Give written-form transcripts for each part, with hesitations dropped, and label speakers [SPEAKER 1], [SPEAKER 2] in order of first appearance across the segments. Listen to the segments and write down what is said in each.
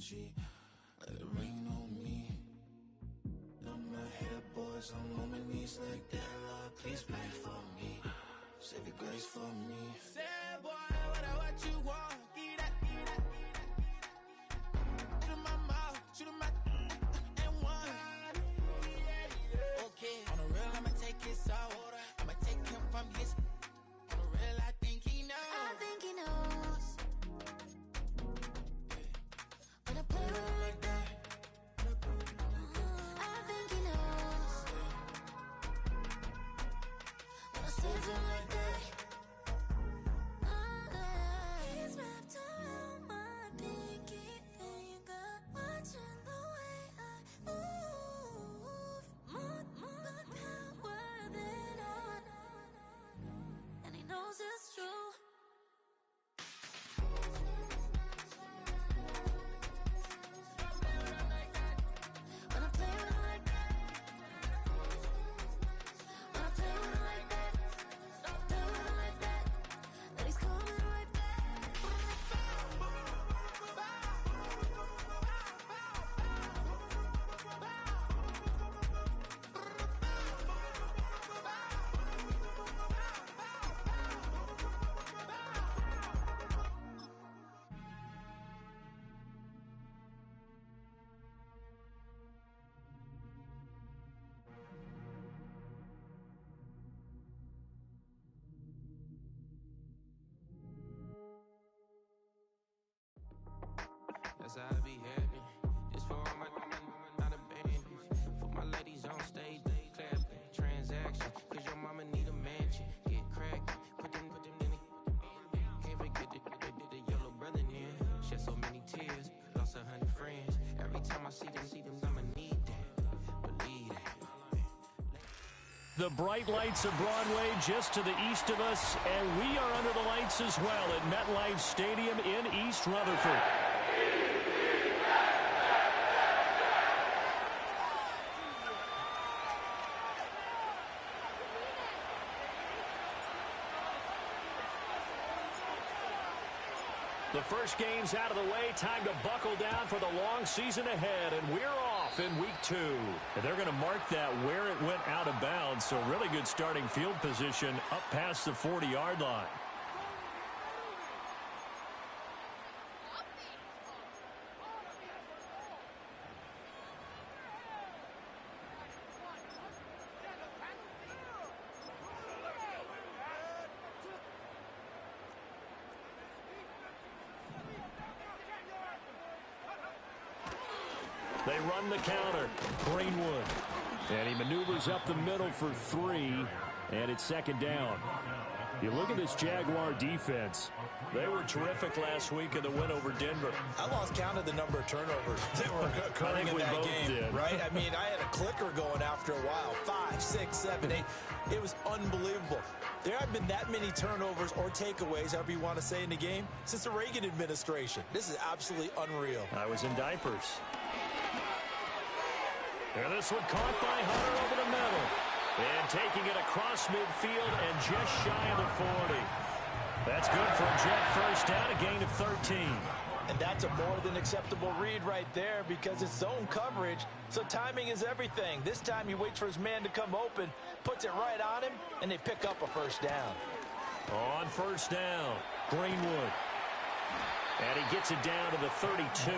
[SPEAKER 1] energy. Let it rain on me. On my head, boys, I'm on my knees like that. Lord, please pray for me. Save your grace for me. Say, boy, what you want? Get that. Shoot in my mouth, shoot in my and one. Okay, on the real, I'ma take his soul. I'ma take him from his. On the real, I think he knows.
[SPEAKER 2] I think he knows. When I play with him like that. I think he knows. When I say to him like that. He's wrapped around my pinky finger, watching the way I move. More the power that on. And he knows it's true. When I play with him like that. When I play with him like that. Play with him like that. That he's coming right back.
[SPEAKER 1] That's how I be happy. Just for all my not abandoned. For my ladies on stage, they clapping. Transaction, cause your mama need a mansion. Get cracked, put them in it. Can't forget the yellow brother in. Shed so many tears, lost 100 friends. Every time I see them, I'ma need that. Believe that.
[SPEAKER 3] The bright lights of Broadway just to the east of us, and we are under the lights as well at MetLife Stadium in East Rutherford. The first game's out of the way. Time to buckle down for the long season ahead. And we're off in week 2. And they're going to mark that where it went out of bounds. So really good starting field position up past the 40-yard line. They run the counter. Greenwood. And he maneuvers up the middle for 3. And it's second down. You look at this Jaguar defense. They were terrific last week in the win over Denver.
[SPEAKER 4] I lost count of the number of turnovers that were occurring in that game. Right? I mean, I had a clicker going after a while. 5, 6, 7, 8. It was unbelievable. There haven't been that many turnovers or takeaways, however you want to say, in the game since the Reagan administration. This is absolutely unreal.
[SPEAKER 3] I was in diapers. And this one caught by Hunter over the middle. And taking it across midfield and just shy of the 40. That's good for a Jet first down, a gain of 13.
[SPEAKER 4] And that's a more than acceptable read right there because it's zone coverage, so timing is everything. This time he waits for his man to come open, puts it right on him, and they pick up a first down.
[SPEAKER 3] On first down, Greenwood. And he gets it down to the 32.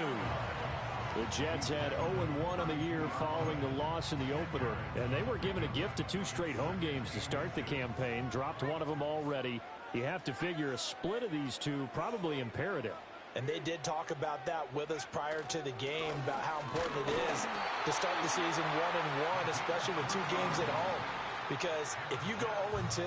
[SPEAKER 3] The Jets had 0-1 on the year following the loss in the opener. And they were given a gift of 2 straight home games to start the campaign. Dropped one of them already. You have to figure a split of these two probably imperative.
[SPEAKER 4] And they did talk about that with us prior to the game, about how important it is to start the season 1-1, especially with 2 games at home. Because if you go 0-2,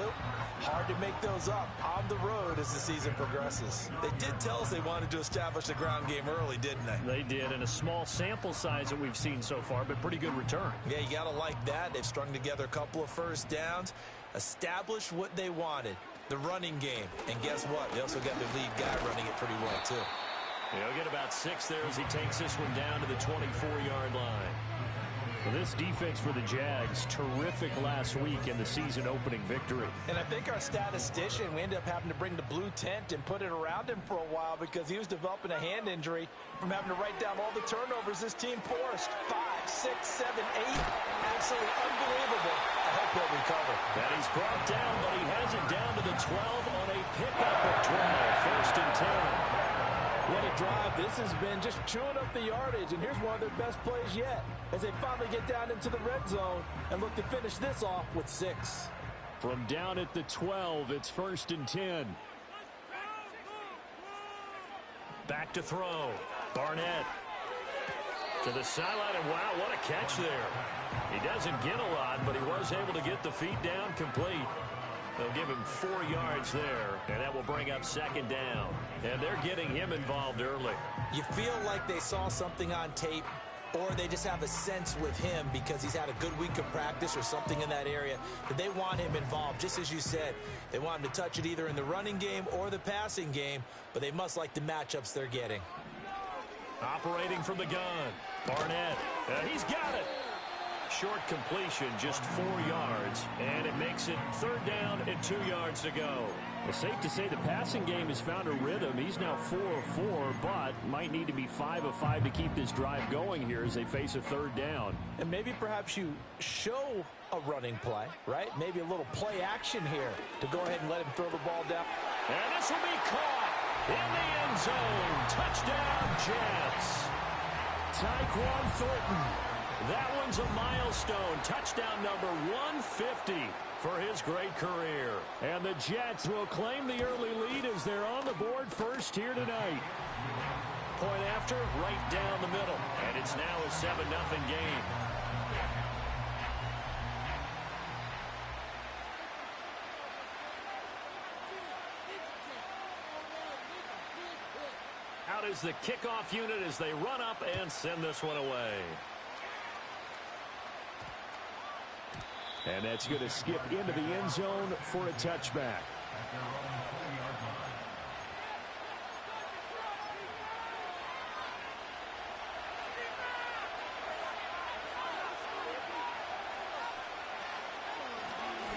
[SPEAKER 4] hard to make those up on the road as the season progresses. They did tell us they wanted to establish the ground game early, didn't they?
[SPEAKER 3] They did, and a small sample size that we've seen so far, but pretty good return.
[SPEAKER 4] Yeah, you got to like that. They've strung together a couple of first downs, established what they wanted, the running game. And guess what? They also got their lead guy running it pretty well, too.
[SPEAKER 3] He'll get about 6 there as he takes this one down to the 24-yard line. This defense for the Jags, terrific last week in the season-opening victory.
[SPEAKER 4] And I think our statistician, we ended up having to bring the blue tent and put it around him for a while because he was developing a hand injury from having to write down all the turnovers this team forced. 5, 6, 7, 8. Absolutely unbelievable. I hope he'll recover.
[SPEAKER 3] And he's brought down, but he has it down to the 12 on a pickup of 12. First and 10.
[SPEAKER 4] What a drive. This has been just chewing up the yardage, and here's one of their best plays yet as they finally get down into the red zone and look to finish this off with 6.
[SPEAKER 3] From down at the 12, it's first and 10. Back to throw. Barnett to the sideline, and wow, what a catch there. He doesn't get a lot, but he was able to get the feet down complete. They'll give him 4 yards there, and that will bring up second down. And they're getting him involved early.
[SPEAKER 4] You feel like they saw something on tape, or they just have a sense with him because he's had a good week of practice or something in that area that they want him involved. Just as you said, they want him to touch it either in the running game or the passing game, but they must like the matchups they're getting.
[SPEAKER 3] Operating from the gun, Barnett. He's got it. Short completion, just 4 yards, and it makes it third down and 2 yards to go. It's safe to say the passing game has found a rhythm. He's now 4 of 4, but might need to be 5 of 5 to keep this drive going here as they face a third down.
[SPEAKER 4] And maybe perhaps you show a running play, right? Maybe a little play action here to go ahead and let him throw the ball down.
[SPEAKER 3] And this will be caught in the end zone. Touchdown, Jets. Tyquan Thornton. That one's a milestone. Touchdown number 150 for his great career. And the Jets will claim the early lead as they're on the board first here tonight. Point after, right down the middle. And it's now a 7-0 game. Out is the kickoff unit as they run up and send this one away. And that's going to skip into the end zone for a touchback.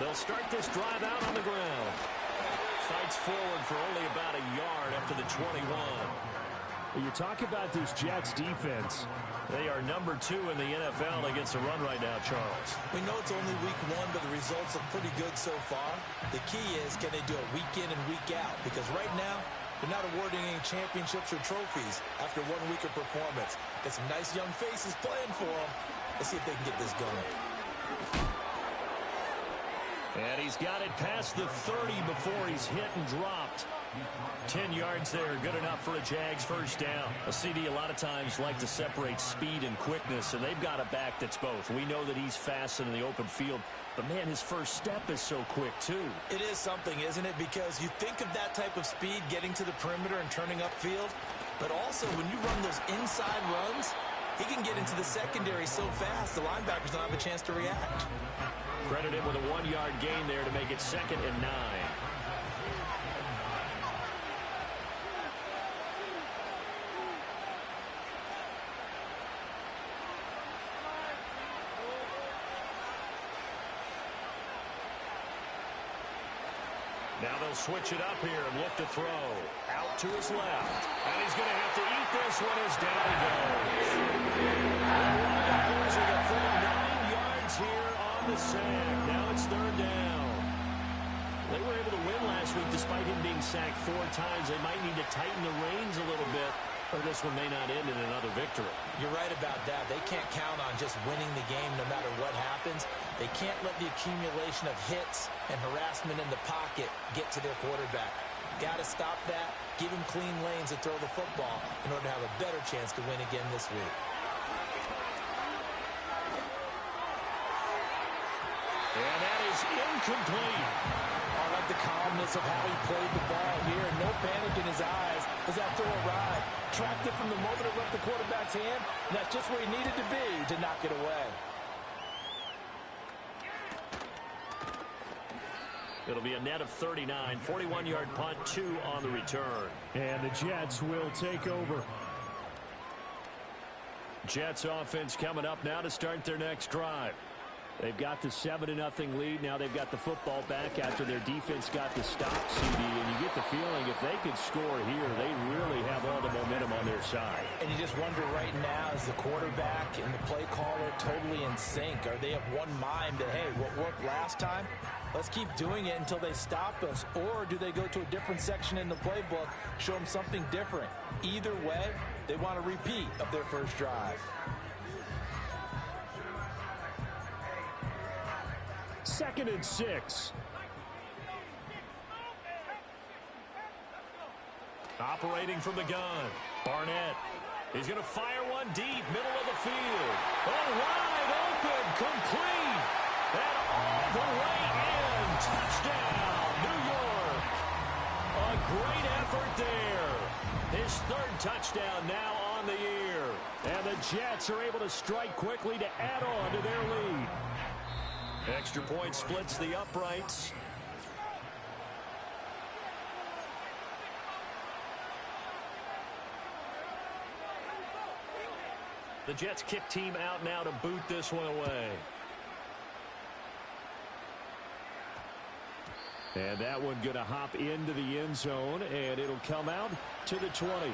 [SPEAKER 3] They'll start this drive out on the ground. Fights forward for only about a yard up to the 21. When you talk about this Jets defense, they are number 2 in the NFL against the run right now, Charles.
[SPEAKER 4] We know it's only week 1, but the results look pretty good so far. The key is, can they do it week in and week out? Because right now, they're not awarding any championships or trophies after 1 week of performance. Got some nice young faces playing for them. Let's see if they can get this going.
[SPEAKER 3] And he's got it past the 30 before he's hit and dropped. 10 yards there, good enough for a Jags first down. A CD a lot of times like to separate speed and quickness, and they've got a back that's both. We know that he's fast in the open field, but man, his first step is so quick too.
[SPEAKER 4] It is something, isn't it? Because you think of that type of speed getting to the perimeter and turning upfield, but also when you run those inside runs, he can get into the secondary so fast the linebackers don't have a chance to react.
[SPEAKER 3] Credit him with a 1-yard gain there to make it 2nd and 9. Now they'll switch it up here and look to throw. Out to his left. And he's going to have to eat this one as down he goes. Losing a full 9 yards here on the sack. Now it's third down. They were able to win last week despite him being sacked 4 times. They might need to tighten the reins a little bit, or this one may not end in another victory.
[SPEAKER 4] You're right about that. They can't count on just winning the game no matter what happens. They can't let the accumulation of hits and harassment in the pocket get to their quarterback. Got to stop that, give him clean lanes to throw the football in order to have a better chance to win again this week.
[SPEAKER 3] And that is incomplete.
[SPEAKER 4] I like the calmness of how he played the ball here. No panic in his eyes as that throw arrived. Tracked it from the moment it left the quarterback's hand, and that's just where he needed to be to knock it away.
[SPEAKER 3] It'll be a net of 39, 41-yard punt, 2 on the return. And the Jets will take over. Jets offense coming up now to start their next drive. They've got the 7-0 lead. Now they've got the football back after their defense got the stop, CD. And you get the feeling if they could score here, they really have all the momentum on their side.
[SPEAKER 4] And you just wonder right now, is the quarterback and the play caller totally in sync? Are they of one mind that, hey, what worked last time, let's keep doing it until they stop us? Or do they go to a different section in the playbook, show them something different? Either way, they want a repeat of their first drive.
[SPEAKER 3] 2nd and 6. Operating from the gun. Barnett. He's going to fire one deep, middle of the field. Oh, wide open, complete. And all the way in. Touchdown, New York. A great effort there. His 3rd touchdown now on the year. And the Jets are able to strike quickly to add on to their lead. Extra point splits the uprights. The Jets kick team out now to boot this one away. And that one going to hop into the end zone, and it'll come out to the 20.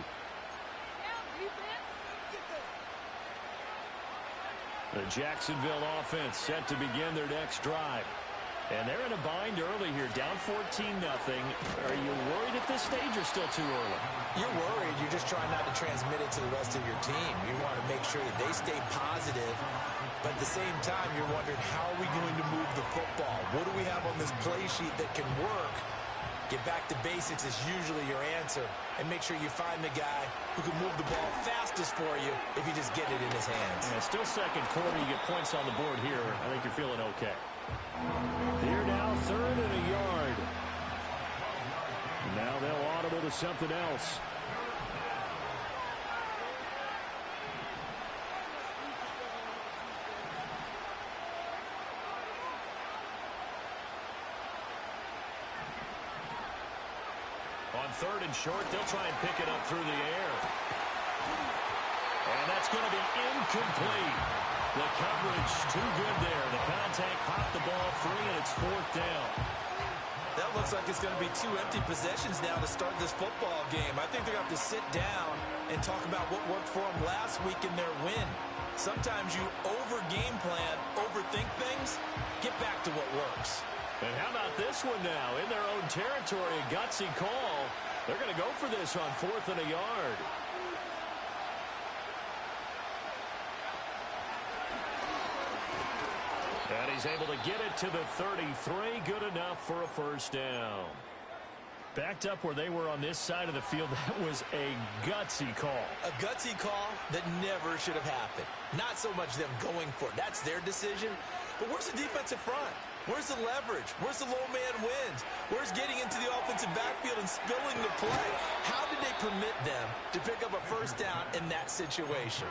[SPEAKER 3] The Jacksonville offense set to begin their next drive. And they're in a bind early here, down 14-0. Are you worried at this stage or still too early?
[SPEAKER 4] You're worried. You're just trying not to transmit it to the rest of your team. You want to make sure that they stay positive. But at the same time, you're wondering, how are we going to move the football? What do we have on this play sheet that can work? Get back to basics is usually your answer. And make sure you find the guy who can move the ball fastest for you if you just get it in his hands.
[SPEAKER 3] Yeah, still second quarter. You get points on the board here. I think you're feeling okay. Here now, 3rd and a yard. Now they'll audible to something else. On 3rd and short, they'll try and pick it up through the air. And that's going to be incomplete. The coverage too good there. The contact popped the ball free, and it's 4th down.
[SPEAKER 4] That looks like it's going to be 2 empty possessions now to start this football game. I think they're going to have to sit down and talk about what worked for them last week in their win. Sometimes you over-game plan, overthink things. Get back to what works.
[SPEAKER 3] And how about this one now? In their own territory, a gutsy call. They're going to go for this on 4th and a yard. And he's able to get it to the 33. Good enough for a first down. Backed up where they were on this side of the field, that was a gutsy call.
[SPEAKER 4] A gutsy call that never should have happened. Not so much them going for it. That's their decision. But where's the defensive front? Where's the leverage? Where's the low man wins? Where's getting into the offensive backfield and spilling the play? How did they permit them to pick up a first down in that situation?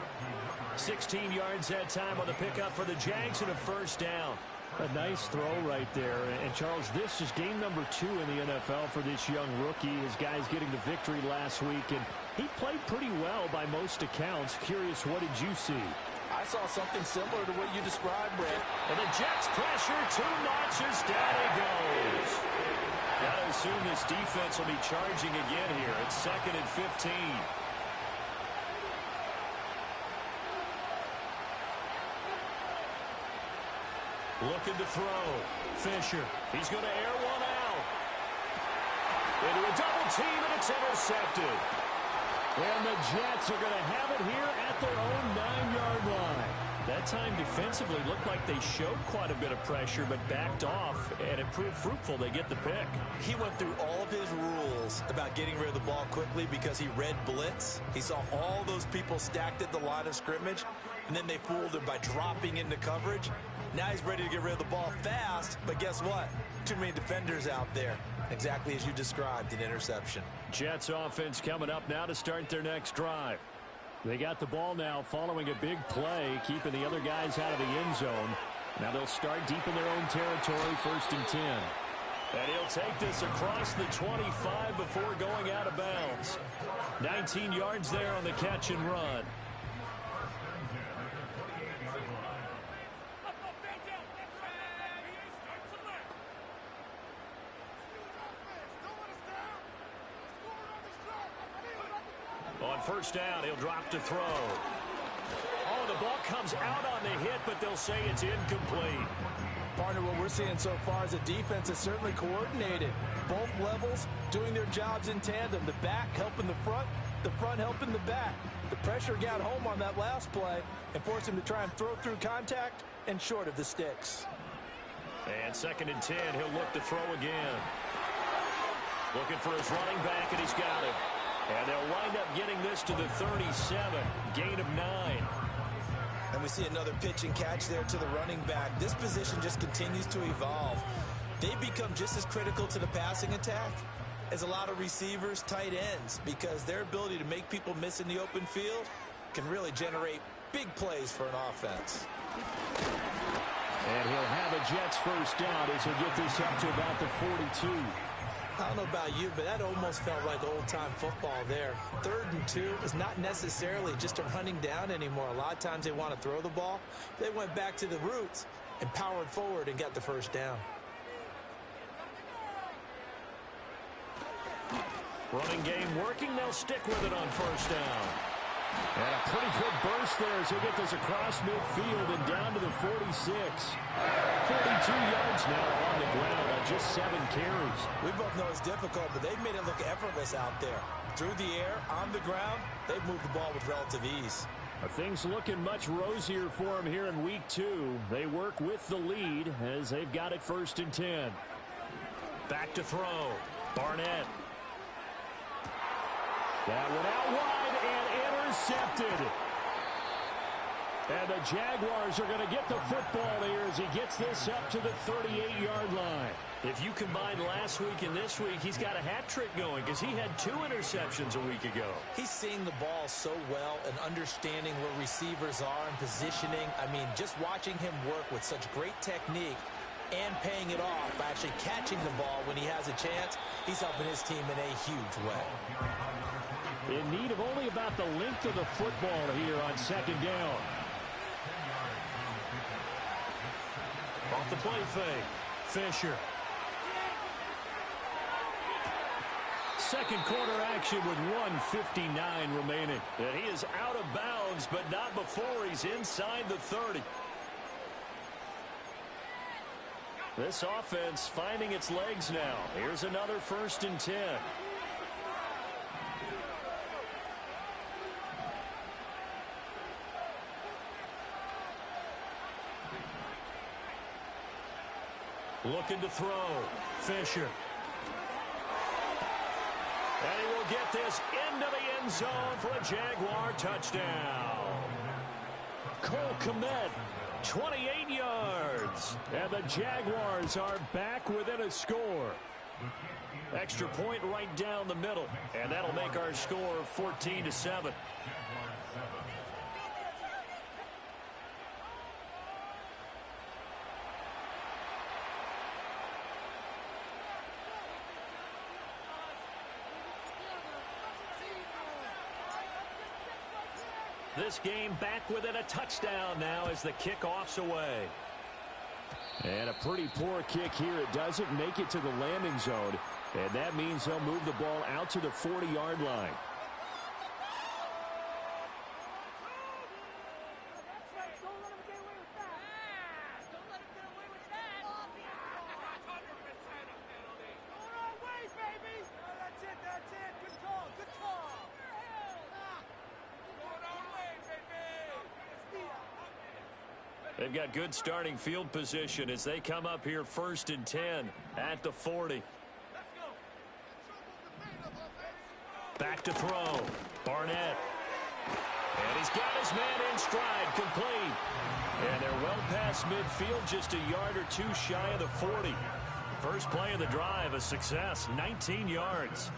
[SPEAKER 3] 16 yards that time on the pickup for the Jags and a first down. A nice throw right there. And, Charles, this is game number 2 in the NFL for this young rookie. His guys getting the victory last week, and he played pretty well by most accounts. Curious, what did you see?
[SPEAKER 4] I saw something similar to what you described, Brent.
[SPEAKER 3] And the Jets pressure, 2 notches, down he goes. Gotta assume this defense will be charging again here. It's 2nd and 15. Looking to throw. Fisher. He's going to air one out. Into a double team, and it's intercepted. And the Jets are going to have it here at their own 9-yard line. That time defensively looked like they showed quite a bit of pressure, but backed off, and it proved fruitful. They get the pick.
[SPEAKER 4] He went through all of his rules about getting rid of the ball quickly because he read blitz. He saw all those people stacked at the line of scrimmage, and then they fooled him by dropping into coverage. Now he's ready to get rid of the ball fast, but guess what? Too many defenders out there. Exactly as you described, an interception.
[SPEAKER 3] Jets offense coming up now to start their next drive. They got the ball now following a big play, keeping the other guys out of the end zone. Now they'll start deep in their own territory, 1st and 10. And he'll take this across the 25 before going out of bounds. 19 yards there on the catch and run. first down, he'll drop to throw. Oh, the ball comes out on the hit, but they'll say it's incomplete.
[SPEAKER 4] Partner, what we're seeing so far is a defense is certainly coordinated. Both levels doing their jobs in tandem. The back helping the front helping the back. The pressure got home on that last play and forced him to try and throw through contact and short of the sticks.
[SPEAKER 3] And 2nd and 10, he'll look to throw again. Looking for his running back, and he's got it. And they'll wind up getting this to the 37, gain of 9.
[SPEAKER 4] And we see another pitch and catch there to the running back. This position just continues to evolve. They become just as critical to the passing attack as a lot of receivers, tight ends, because their ability to make people miss in the open field can really generate big plays for an offense.
[SPEAKER 3] And he'll have a Jets first down as he'll get this up to about the 42.
[SPEAKER 4] I don't know about you, but that almost felt like old-time football there. 3rd and 2 is not necessarily just a running down anymore. A lot of times they want to throw the ball. They went back to the roots and powered forward and got the first down.
[SPEAKER 3] Running game working. They'll stick with it on first down. And a pretty good burst there as he'll get this across midfield and down to the 46. 42 yards now on the ground on just 7 carries.
[SPEAKER 4] We both know it's difficult, but they've made it look effortless out there. Through the air, on the ground, they've moved the ball with relative ease.
[SPEAKER 3] Things looking much rosier for him here in week 2. They work with the lead as they've got it 1st and 10. Back to throw. Barnett. That one out wide and intercepted. And the Jaguars are going to get the football here as he gets this up to the 38-yard line. If you combine last week and this week, he's got a hat trick going because he had 2 interceptions a week ago.
[SPEAKER 4] He's seeing the ball so well and understanding where receivers are and positioning. I mean, just watching him work with such great technique and paying it off by actually catching the ball when he has a chance, he's helping his team in a huge way.
[SPEAKER 3] In need of only about the length of the football here on 2nd down. Off the play fake. Fisher. 2nd quarter action with 1:59 remaining. And he is out of bounds, but not before he's inside the 30. This offense finding its legs now. Here's another 1st and 10. Looking to throw. Fisher. And he will get this into the end zone for a Jaguar touchdown. Cole Kmet, 28 yards. And the Jaguars are back within a score. Extra point right down the middle. And that'll make our score 14-7. This game back within a touchdown now as the kickoff's away. And a pretty poor kick here. It doesn't make it to the landing zone. And that means they'll move the ball out to the 40-yard line. They've got good starting field position as they come up here 1st and 10 at the 40. Back to throw. Barnett. And he's got his man in stride, complete. And they're well past midfield, just a yard or 2 shy of the 40. First play of the drive, a success, 19 yards.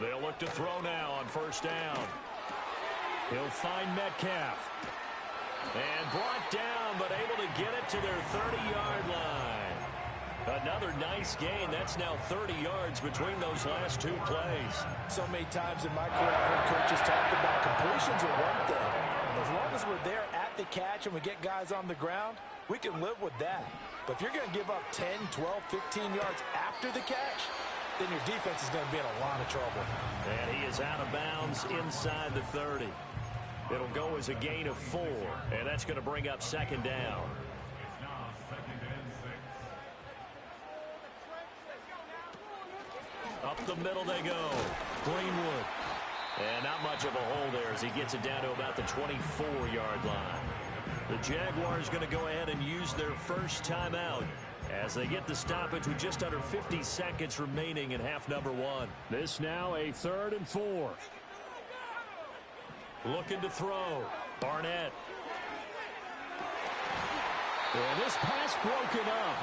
[SPEAKER 3] They'll look to throw now on 1st down. He'll find Metcalf. And brought down, but able to get it to their 30-yard line. Another nice gain. That's now 30 yards between those last 2 plays. So many times in my career, I've heard coaches talk about completions are one thing. As long as we're there at the catch and we get guys on the ground, we can live with that. But if you're going to give up 10, 12, 15 yards after the catch,
[SPEAKER 4] then your defense is going to be in a lot of trouble.
[SPEAKER 3] And he is out of bounds inside the 30. It'll go as a gain of 4, and that's going to bring up second down. Up the middle they go. Greenwood. And not much of a hole there as he gets it down to about the 24-yard line. The Jaguars going to go ahead and use their first timeout as they get the stoppage with just under 50 seconds remaining in half number 1. This now a 3rd and 4. Looking to throw. Barnett.
[SPEAKER 5] And this pass broken up.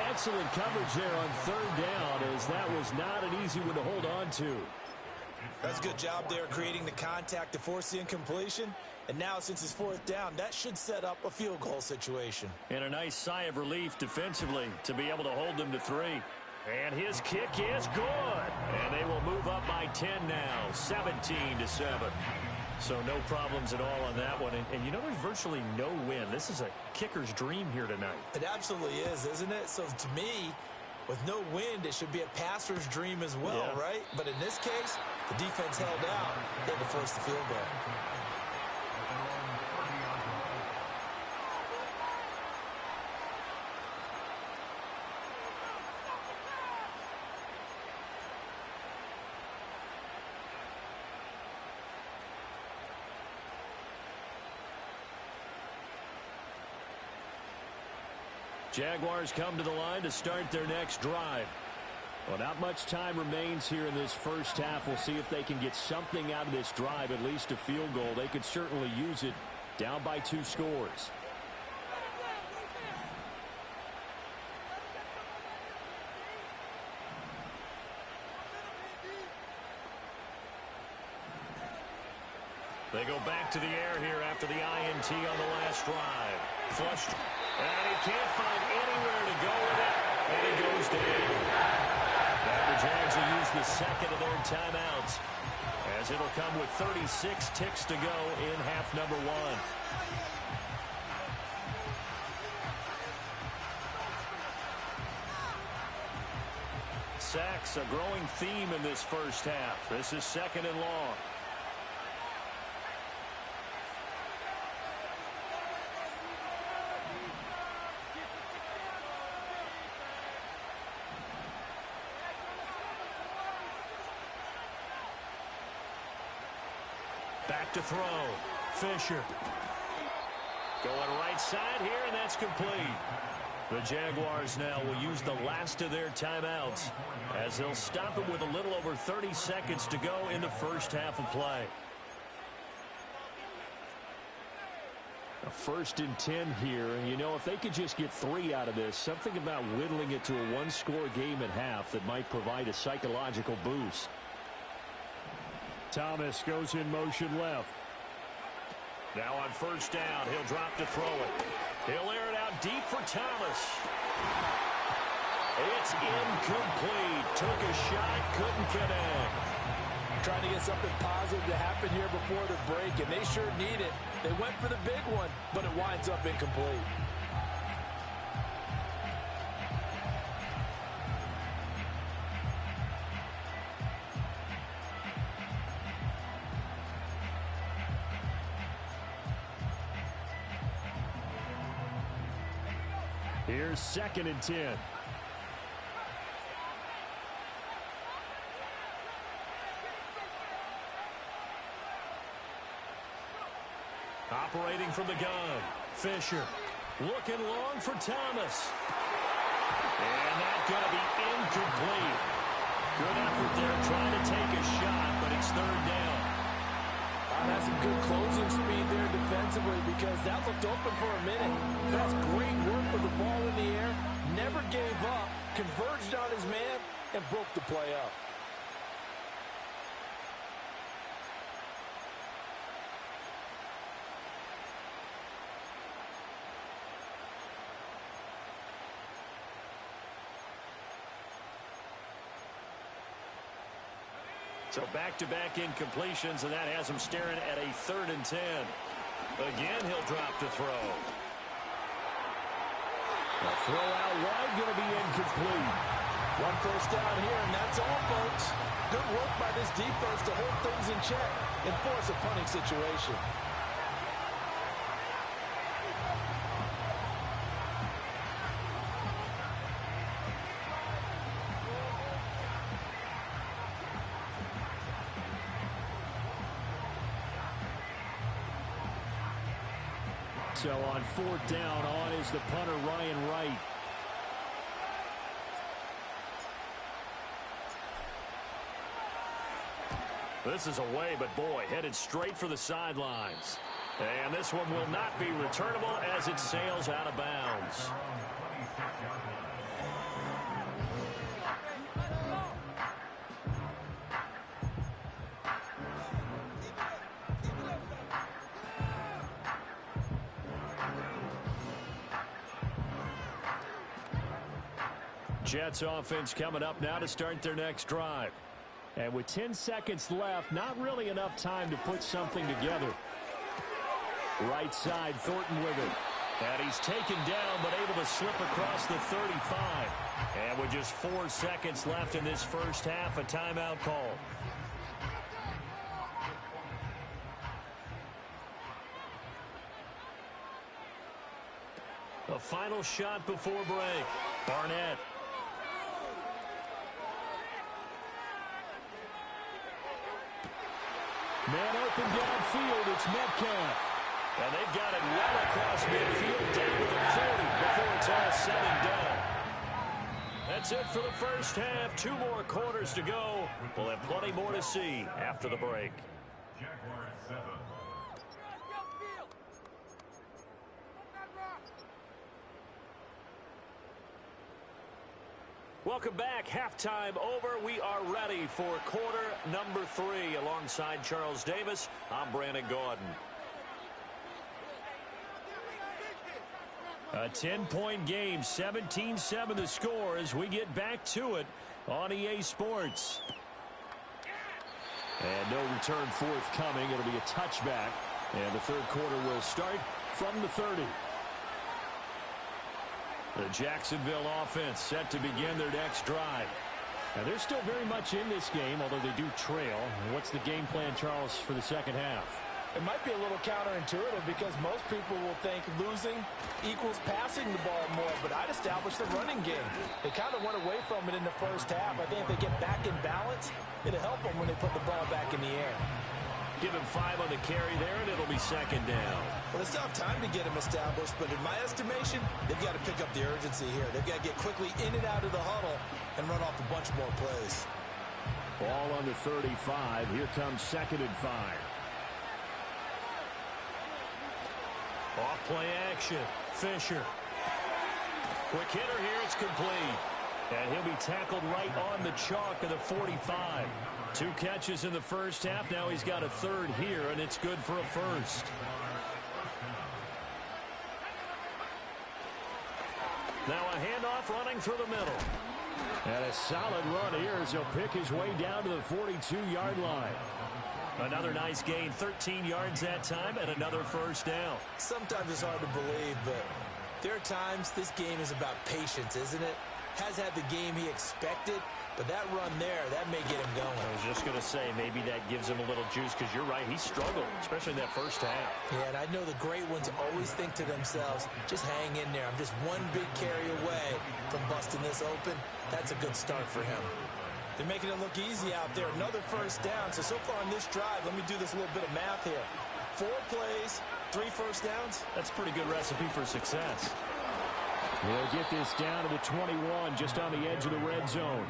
[SPEAKER 5] Excellent coverage there on 3rd down, as that was not an easy one to hold on to.
[SPEAKER 4] That's a good job there creating the contact to force the incompletion. And now, since it's 4th down, that should set up a field goal situation.
[SPEAKER 3] And a nice sigh of relief defensively to be able to hold them to 3. And his kick is good. And they will move up by 10 now, 17-7. So no problems at all on that one. And you know, there's virtually no wind. This is a kicker's dream here tonight.
[SPEAKER 4] It absolutely is, isn't it? So to me, with no wind, it should be a passer's dream as well, right? But in this case, the defense held out. They had to force the field goal.
[SPEAKER 3] Jaguars come to the line to start their next drive.
[SPEAKER 5] Well, not much time remains here in this first half. We'll see if they can get something out of this drive, at least a field goal. They could certainly use it down by 2 scores.
[SPEAKER 3] They go back to the air here after the INT on the last drive. Flushed. And he can't find anywhere to go with it. And he goes down. Now the Jags will use the second of their timeouts, as it'll come with 36 ticks to go in half number 1. Sacks, a growing theme in this first half. This is 2nd and long. Back to throw. Fisher. Going right side here, and that's complete. The Jaguars now will use the last of their timeouts, as they'll stop it with a little over 30 seconds to go in the first half of play.
[SPEAKER 5] A 1st and 10 here, and you know, if they could just get 3 out of this, something about whittling it to a 1-score game at half that might provide a psychological boost.
[SPEAKER 3] Thomas goes in motion left. Now on 1st down, he'll drop to throw it. He'll air it out deep for Thomas. It's incomplete. Took a shot, couldn't connect.
[SPEAKER 4] Trying to get something positive to happen here before the break, and they sure need it. They went for the big one, but it winds up incomplete.
[SPEAKER 5] Here's 2nd and 10.
[SPEAKER 3] Operating from the gun. Fisher looking long for Thomas. And that's going to be incomplete. Good effort there trying to take a shot, but it's 3rd down.
[SPEAKER 4] That's some good closing speed there defensively, because that looked open for a minute. That's great work with the ball in the air. Never gave up, converged on his man, and broke the play up.
[SPEAKER 3] So back-to-back incompletions, and that has him staring at a 3rd and 10. Again, he'll drop to throw.
[SPEAKER 5] A throw out wide, going to be incomplete.
[SPEAKER 4] One first down here, and that's all, folks. Good work by this defense to hold things in check and force a punting situation.
[SPEAKER 5] So on fourth down, on is the punter, Ryan Wright. This is away, but boy, headed straight for the sidelines. And this one will not be returnable as it sails out of bounds. Jets offense coming up now to start their next drive. And with 10 seconds left, not really enough time to put something together. Right side, Thornton with it. And he's taken down, but able to slip across the 35. And with just 4 seconds left in this first half, a timeout call. A final shot before break. Barnett. Man open downfield, it's Metcalf. And they've got it well across midfield down to the 40 before it's all said and done. That's it for the first half. 2 more quarters to go. We'll have plenty more to see after the break.
[SPEAKER 6] Jaguars 7.
[SPEAKER 5] Welcome back. Halftime over. We are ready for quarter number 3. Alongside Charles Davis, I'm Brandon Gaudin. A 10-point game, 17-7 the score as we get back to it on EA Sports. And no return forthcoming. It'll be a touchback. And the third quarter will start from the 30. The Jacksonville offense set to begin their next drive. Now, they're still very much in this game, although they do trail. What's the game plan, Charles, for the second half?
[SPEAKER 4] It might be a little counterintuitive because most people will think losing equals passing the ball more, but I'd establish the running game. They kind of went away from it in the first half. I think if they get back in balance, it'll help them when they put the ball back in the air.
[SPEAKER 5] Give him 5 on the carry there, and it'll be second down.
[SPEAKER 4] Well, they still have time to get him established, but in my estimation, they've got to pick up the urgency here. They've got to get quickly in and out of the huddle and run off a bunch more plays.
[SPEAKER 5] Ball on the 35. Here comes 2nd and 5. Off play action. Fisher. Quick hitter here. It's complete. And he'll be tackled right on the chalk of the 45. 2 catches in the first half. Now he's got a 3rd here, and it's good for a 1st. Now a handoff running through the middle. And a solid run here as he'll pick his way down to the 42-yard line. Another nice gain, 13 yards that time, and another 1st down.
[SPEAKER 4] Sometimes it's hard to believe, but there are times this game is about patience, isn't it? Has had the game he expected, but that run there, that may get him going.
[SPEAKER 5] I was just going to say, maybe that gives him a little juice, because you're right, he struggled, especially in that first half.
[SPEAKER 4] Yeah, and I know the great ones always think to themselves, just hang in there. I'm just one big carry away from busting this open. That's a good start for him. They're making it look easy out there. Another 1st down. So far on this drive, let me do this little bit of math here. 4 plays, 3 1st downs.
[SPEAKER 5] That's a pretty good recipe for success.
[SPEAKER 3] They'll get this down to the 21, just on the edge of the red zone.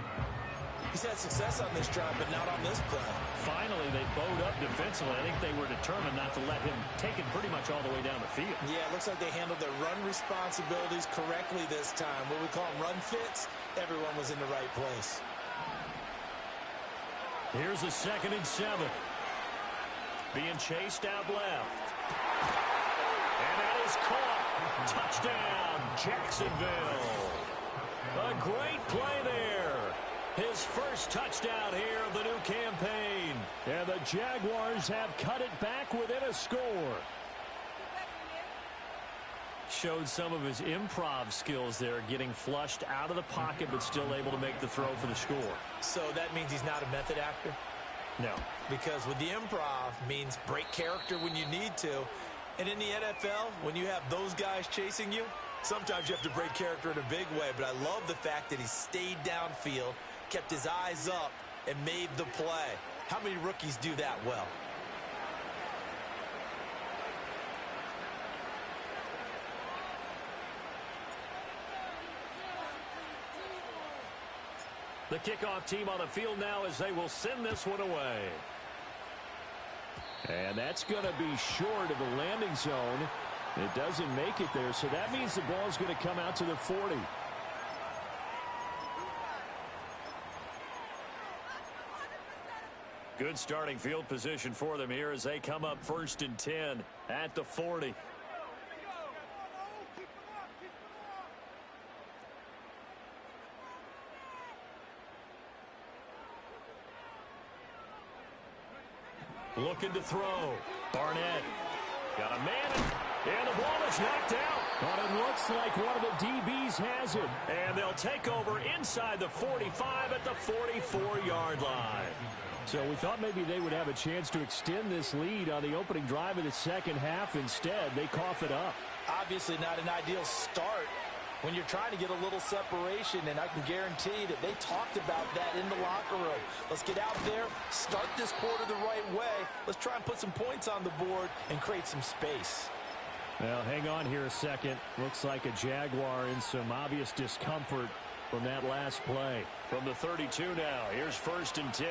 [SPEAKER 4] He's had success on this drive, but not on this play.
[SPEAKER 5] Finally, they bowed up defensively. I think they were determined not to let him take it pretty much all the way down the field.
[SPEAKER 4] Yeah, it looks like they handled their run responsibilities correctly this time. What we call them run fits, everyone was in the right place.
[SPEAKER 5] Here's a 2nd and 7. Being chased out left. And that is caught. Touchdown, Jacksonville. A great play there. His first touchdown here of the new campaign.
[SPEAKER 3] And the Jaguars have cut it back within a score.
[SPEAKER 5] showed some of his improv skills there, getting flushed out of the pocket but still able to make the throw for the score.
[SPEAKER 4] So that means he's not a method actor?
[SPEAKER 5] No.
[SPEAKER 4] Because with the improv means break character when you need to. And in the NFL, when you have those guys chasing you, sometimes you have to break character in a big way. But I love the fact that he stayed downfield, kept his eyes up, and made the play. How many rookies do that well?
[SPEAKER 5] The kickoff team on the field now as they will send this one away. And that's going to be short of the landing zone. It doesn't make it there, so that means the ball's going to come out to the 40. Good starting field position for them here as they come up 1st and 10 at the 40. Looking to throw. Barnett got a man, and the ball is knocked out. But it looks like one of the DBs has it. And they'll take over inside the 45 at the 44-yard line. So we thought maybe they would have a chance to extend this lead on the opening drive of the second half. Instead, they cough it up.
[SPEAKER 4] Obviously not an ideal start when you're trying to get a little separation, and I can guarantee that they talked about that in the locker room. Let's get out there, start this quarter the right way. Let's try and put some points on the board and create some space.
[SPEAKER 5] Well, hang on here a second. Looks like a Jaguar in some obvious discomfort from that last play. From the 32 now, here's 1st and 10.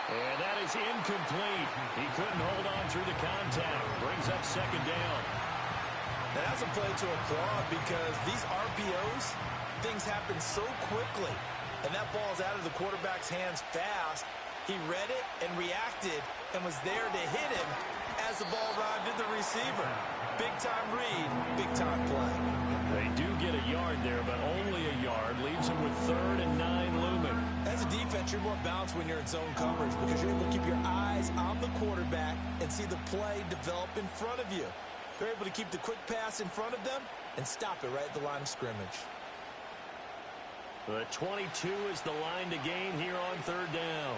[SPEAKER 5] And that is incomplete. He couldn't hold on through the contact. Brings up 2nd down.
[SPEAKER 4] And that's a play to applaud because these RPOs, things happen so quickly. And that ball's out of the quarterback's hands fast. He read it and reacted and was there to hit him as the ball arrived at the receiver. Big-time read, big-time play.
[SPEAKER 5] They do get a yard there, but only a yard. Leaves them with 3rd and 9 looming.
[SPEAKER 4] As a defense, you're more balanced when you're in zone coverage because you're able to keep your eyes on the quarterback and see the play develop in front of you. They're able to keep the quick pass in front of them and stop it right at the line of scrimmage.
[SPEAKER 5] The 22 is the line to gain here on 3rd down.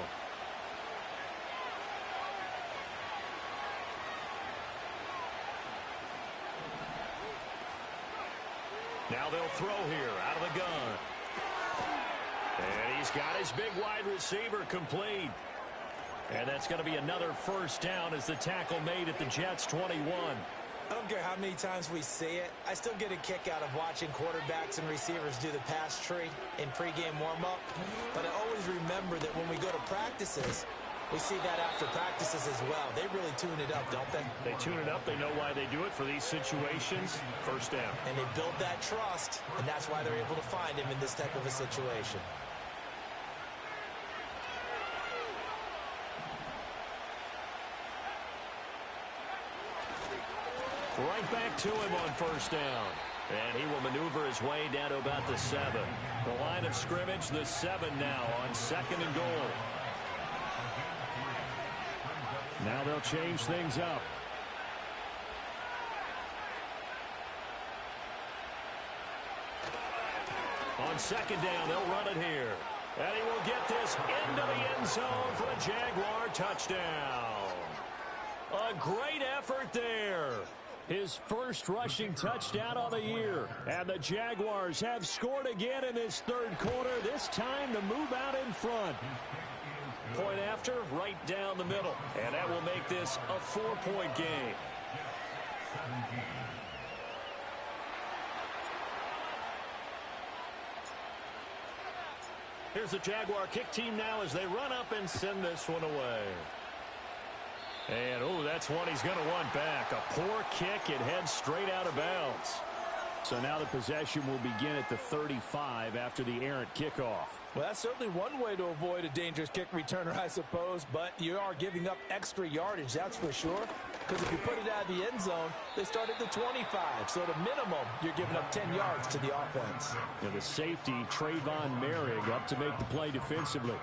[SPEAKER 5] Now they'll throw here out of the gun. And he's got his big wide receiver complete. And that's going to be another 1st down as the tackle made at the Jets' 21.
[SPEAKER 4] I don't care how many times we see it. I still get a kick out of watching quarterbacks and receivers do the pass tree in pregame warm-up. But I always remember that when we go to practices, we see that after practices as well. They really tune it up, don't they?
[SPEAKER 5] They tune it up. They know why they do it for these situations. 1st down.
[SPEAKER 4] And they build that trust, and that's why they're able to find him in this type of a situation.
[SPEAKER 5] Right back to him on 1st down. And he will maneuver his way down to about the 7. The line of scrimmage, the 7 now on 2nd and goal. Now they'll change things up. On 2nd down, they'll run it here. And he will get this into the end zone for a Jaguar touchdown. A great effort there. His first rushing touchdown of the year. And the Jaguars have scored again in this 3rd quarter, this time to move out in front. Point after, right down the middle. And that will make this a 4-point game. Here's the Jaguar kick team now as they run up and send this one away. And, oh, that's one he's going to want back. A poor kick. It heads straight out of bounds. So now the possession will begin at the 35 after the errant kickoff.
[SPEAKER 4] Well, that's certainly one way to avoid a dangerous kick returner, I suppose, but you are giving up extra yardage, that's for sure. Because if you put it out of the end zone, they start at the 25. So at a minimum, you're giving up 10 yards to the offense.
[SPEAKER 5] And the safety, Trayvon Merrick, up to make the play defensively.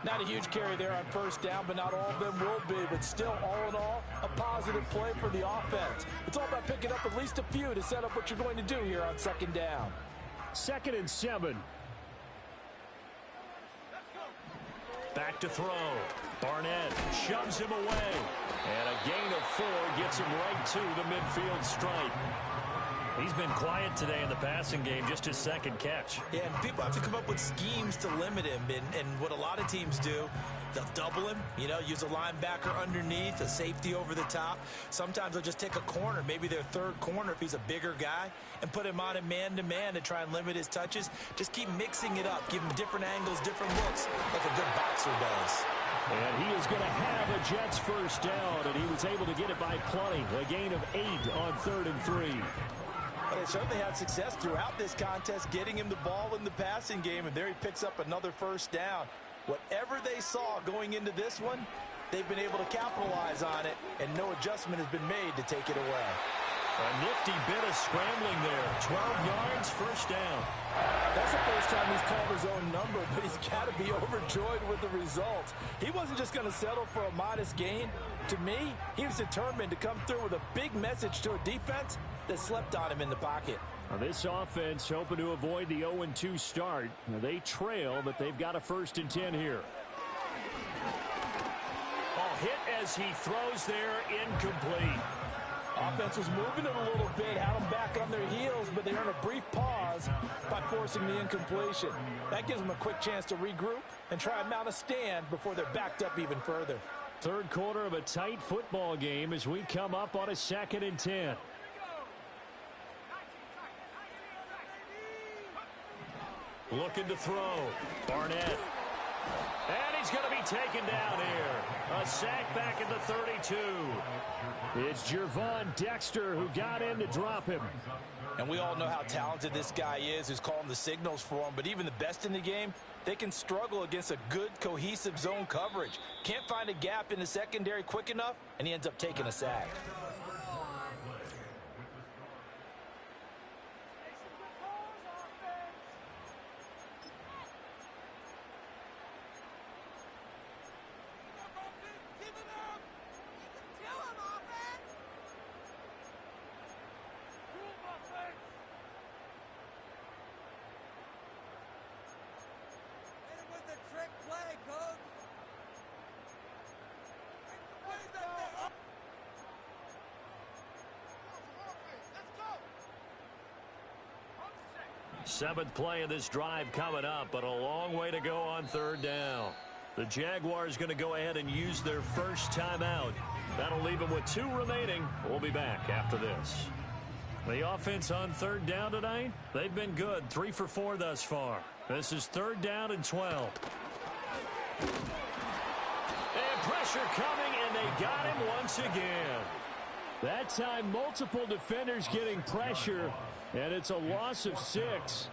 [SPEAKER 4] Not a huge carry there on first down, but not all of them will be. But still, all in all, a positive play for the offense. It's all about picking up at least a few to set up what you're going to do here on second down.
[SPEAKER 5] 2nd and 7. Back to throw. Barnett shoves him away. And a gain of 4 gets him right to the midfield stripe. He's been quiet today in the passing game, just his 2nd catch.
[SPEAKER 4] Yeah, and people have to come up with schemes to limit him. And what a lot of teams do, they'll double him, use a linebacker underneath, a safety over the top. Sometimes they'll just take a corner, maybe their 3rd corner if he's a bigger guy, and put him on a man-to-man to try and limit his touches. Just keep mixing it up, give him different angles, different looks, like a good boxer does.
[SPEAKER 5] And he is going to have a Jets first down, and he was able to get it by plenty. A gain of 8 on 3rd and 3.
[SPEAKER 4] Well, they certainly had success throughout this contest, getting him the ball in the passing game, and there he picks up another first down. Whatever they saw going into this one, they've been able to capitalize on it, and no adjustment has been made to take it away.
[SPEAKER 5] A nifty bit of scrambling there. 12 yards, first down.
[SPEAKER 4] That's the first time he's called his own number, but he's got to be overjoyed with the results. He wasn't just going to settle for a modest gain. To me, he was determined to come through with a big message to a defense that slept on him in the pocket.
[SPEAKER 5] Now this offense hoping to avoid the 0-2 start. Now they trail, but they've got a 1st and 10 here. Hit as he throws there, incomplete.
[SPEAKER 4] Offense was moving it a little bit, had them back on their heels, but they earned a brief pause by forcing the incompletion. That gives them a quick chance to regroup and try and mount a stand before they're backed up even further.
[SPEAKER 5] 3rd quarter of a tight football game as we come up on a 2nd and 10. Looking to throw. Barnett. And he's going to be taken down here. A sack back at the 32. It's Gervon Dexter who got in to drop him.
[SPEAKER 4] And we all know how talented this guy is who's calling the signals for him. But even the best in the game, they can struggle against a good, cohesive zone coverage. Can't find a gap in the secondary quick enough, and he ends up taking a sack.
[SPEAKER 5] Seventh play of this drive coming up, but a long way to go on 3rd down. The Jaguars going to go ahead and use their first timeout. That'll leave them with 2 remaining. We'll be back after this. The offense on 3rd down tonight, they've been good. 3 for 4 thus far. This is 3rd down and 12. And pressure coming, and they got him once again. That time, multiple defenders getting pressure, and it's a loss of 6.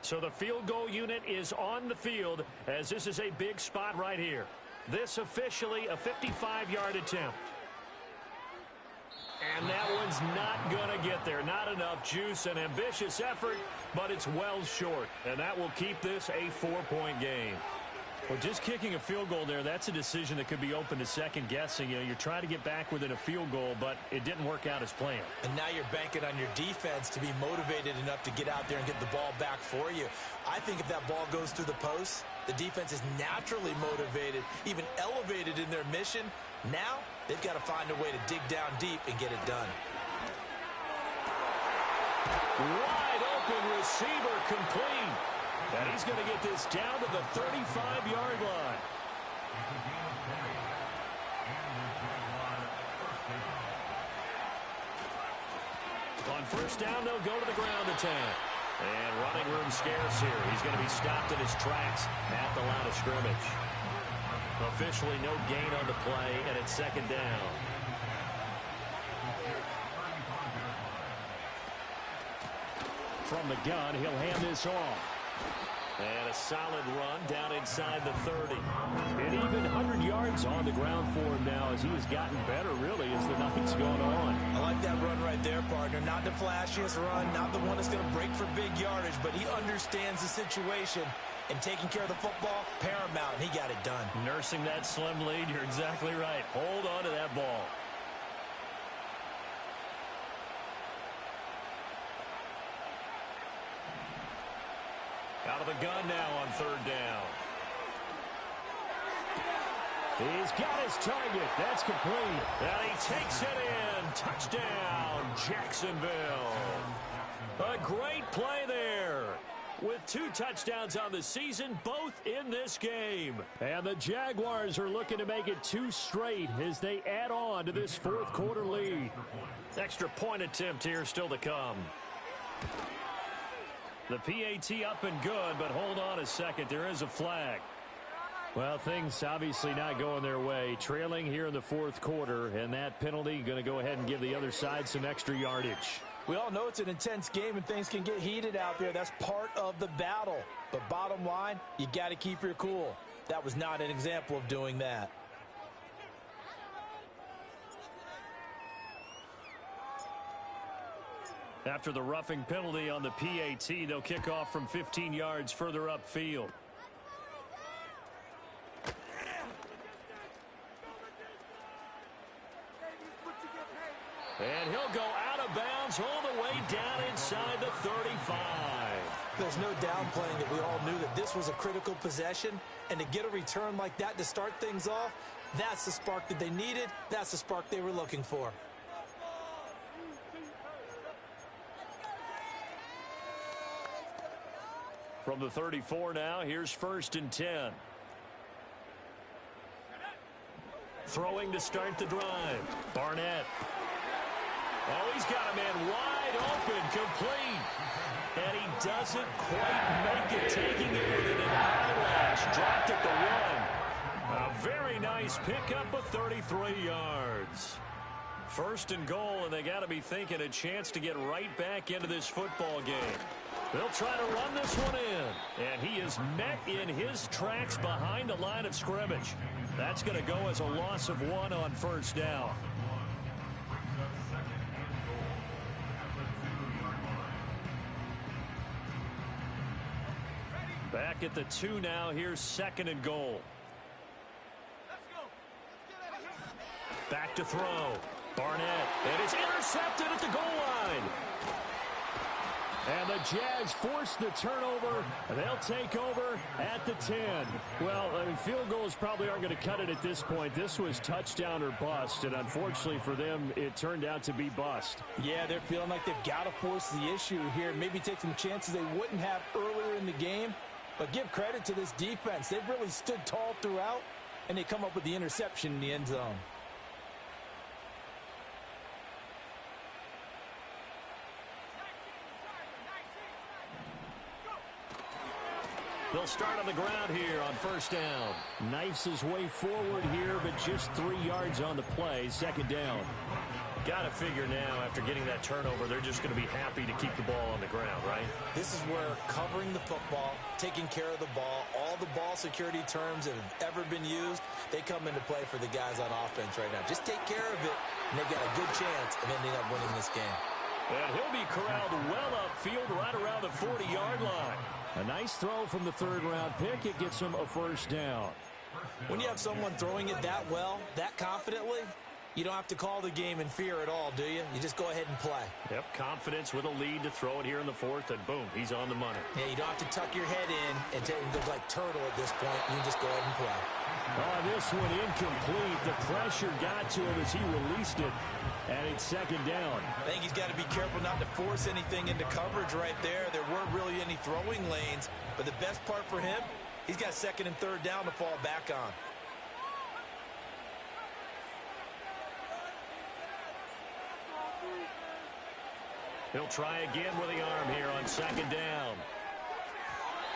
[SPEAKER 5] So the field goal unit is on the field as this is a big spot right here. This officially a 55-yard attempt. And that one's not going to get there. Not enough juice. An ambitious effort, but it's well short. And that will keep this a 4-point game. Well, just kicking a field goal there, that's a decision that could be open to second guessing. You know, you're trying to get back within a field goal, but it didn't work out as planned. And now you're banking on your defense to be motivated enough to get out there and get the ball back for you. I think if that ball goes through the post, the defense is naturally motivated, even elevated in their mission. Now they've got to find a way to dig down deep and get it done. Wide open receiver complete. And he's going to get this down to the 35-yard line. On first down, they'll go to the ground attack. And running room scarce here. He's going to be stopped in his tracks at the line of scrimmage. Officially no gain on the play, and it's second down. From the gun, he'll hand this off. And a solid run down inside the 30. An even 100 yards on the ground for him now as he has gotten better, really, as the night's gone on.
[SPEAKER 4] I like that run right there, partner. Not the flashiest run, not the one that's going to break for big yardage, but he understands the situation, and taking care of the football, paramount, and he got it done.
[SPEAKER 5] Nursing that slim lead, you're exactly right. Hold on to that ball. Out of the gun now on third down. He's got his target. That's complete. And he takes it in. Touchdown, Jacksonville. A great play there. With 2 touchdowns on the season, both in this game. And the Jaguars are looking to make it 2 straight as they add on to this fourth quarter lead. Extra point attempt here still to come. The PAT up and good, but hold on a second. There is a flag. Well, things obviously not going their way. Trailing here in the fourth quarter, and that penalty going to go ahead and give the other side some extra yardage.
[SPEAKER 4] We all know it's an intense game and things can get heated out there. That's part of the battle. But bottom line, you got to keep your cool. That was not an example of doing that.
[SPEAKER 5] After the roughing penalty on the PAT, they'll kick off from 15 yards further upfield. And he'll go out of bounds all the way down inside the 35.
[SPEAKER 4] There's no downplaying that we all knew that this was a critical possession, and to get a return like that to start things off, that's the spark that they needed. That's the spark they were looking for.
[SPEAKER 5] From the 34 now, here's 1st and 10. Throwing to start the drive. Barnett. Oh, he's got a man wide open, complete. And he doesn't quite make it, taking it within an eyelash. Dropped at the 1. A very nice pickup of 33 yards. 1st and goal, and they got to be thinking a chance to get right back into this football game. They'll try to run this one in. And he is met in his tracks behind the line of scrimmage. That's going to go as a loss of 1 on 1st down. Back at the 2 now. Here's 2nd and goal. Back to throw. Barnett. And it's intercepted at the goal line. And the Jags force the turnover. They'll take over at the 10. Well, I mean, field goals probably aren't going to cut it at this point. This was touchdown or bust, and unfortunately for them, it turned out to be bust.
[SPEAKER 4] Yeah, they're feeling like they've got to force the issue here. Maybe take some chances they wouldn't have earlier in the game. But give credit to this defense. They've really stood tall throughout, and they come up with the interception in the end zone.
[SPEAKER 5] They'll start on the ground here on 1st down.
[SPEAKER 3] Knifes his way forward here, but just 3 yards on the play. 2nd down.
[SPEAKER 5] Got to figure now, after getting that turnover, they're just going to be happy to keep the ball on the ground, right?
[SPEAKER 4] This is where covering the football, taking care of the ball, all the ball security terms that have ever been used, they come into play for the guys on offense right now. Just take care of it, and they've got a good chance of ending up winning this game.
[SPEAKER 5] And he'll be corralled well upfield right around the 40-yard line.
[SPEAKER 3] A nice throw from the 3rd-round pick. It gets him a 1st down.
[SPEAKER 4] When you have someone throwing it that well, that confidently, you don't have to call the game in fear at all, do you? You just go ahead and play.
[SPEAKER 5] Yep, confidence with a lead to throw it here in the 4th, and boom, he's on the money.
[SPEAKER 4] Yeah, you don't have to tuck your head in and go like turtle at this point. You can just go ahead and play.
[SPEAKER 3] Oh, this one incomplete. The pressure got to him as he released it, and it's 2nd down.
[SPEAKER 4] I think he's got to be careful not to force anything into coverage right there. There weren't really any throwing lanes, but the best part for him, he's got 2nd and 3rd down to fall back on.
[SPEAKER 5] He'll try again with the arm here on 2nd down.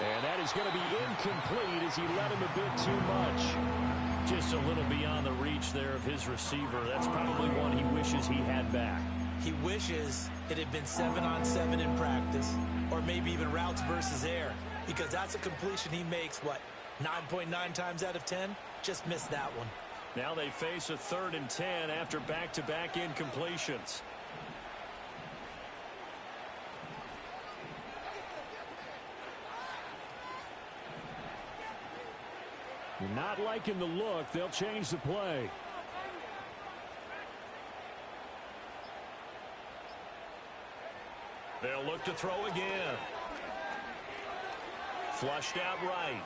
[SPEAKER 3] And that is going to be incomplete as he let him a bit too much.
[SPEAKER 5] Just a little beyond the reach there of his receiver. That's probably one he wishes he had back.
[SPEAKER 4] He wishes it had been 7-on-7 in practice, or maybe even routes versus air. because that's a completion he makes, 9.9 times out of 10? Just missed that one.
[SPEAKER 5] Now they face a 3rd and 10 after back-to-back incompletions. Not liking the look. They'll change the play. They'll look to throw again. Flushed out right.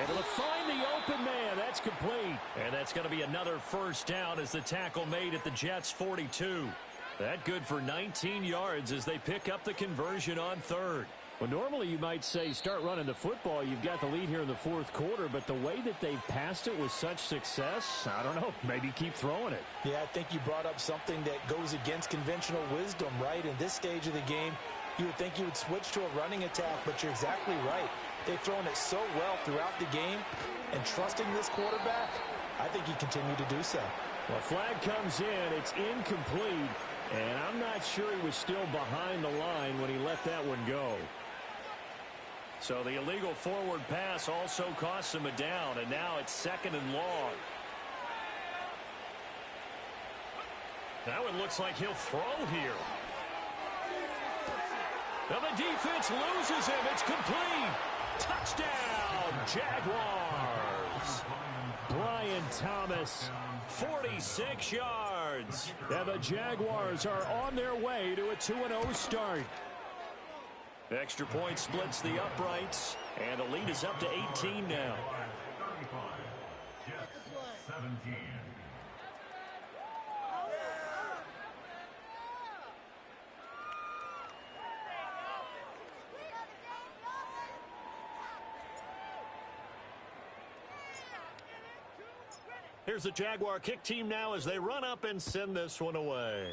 [SPEAKER 5] Able to find the open man. That's complete. And that's going to be another first down as the tackle made at the Jets' 42. That good for 19 yards as they pick up the conversion on 3rd. Well, normally you might say start running the football. You've got the lead here in the 4th quarter, but the way that they've passed it with such success, I don't know, maybe keep throwing it.
[SPEAKER 4] Yeah, I think you brought up something that goes against conventional wisdom, right? In this stage of the game, you would think you would switch to a running attack, but you're exactly right. They've thrown it so well throughout the game, and trusting this quarterback, I think he continued to do so.
[SPEAKER 5] Well, flag comes in. It's incomplete, and I'm not sure he was still behind the line when he let that one go. So the illegal forward pass also costs him a down, and now it's 2nd and long. Now it looks like he'll throw here. Now the defense loses him. It's complete. Touchdown, Jaguars. Brian Thomas, 46 yards. And the Jaguars are on their way to a 2-0 start. Extra point splits the uprights, and the lead is up to 18 now.
[SPEAKER 6] 35. Jets 17.
[SPEAKER 5] Here's the Jaguar kick team now as they run up and send this one away.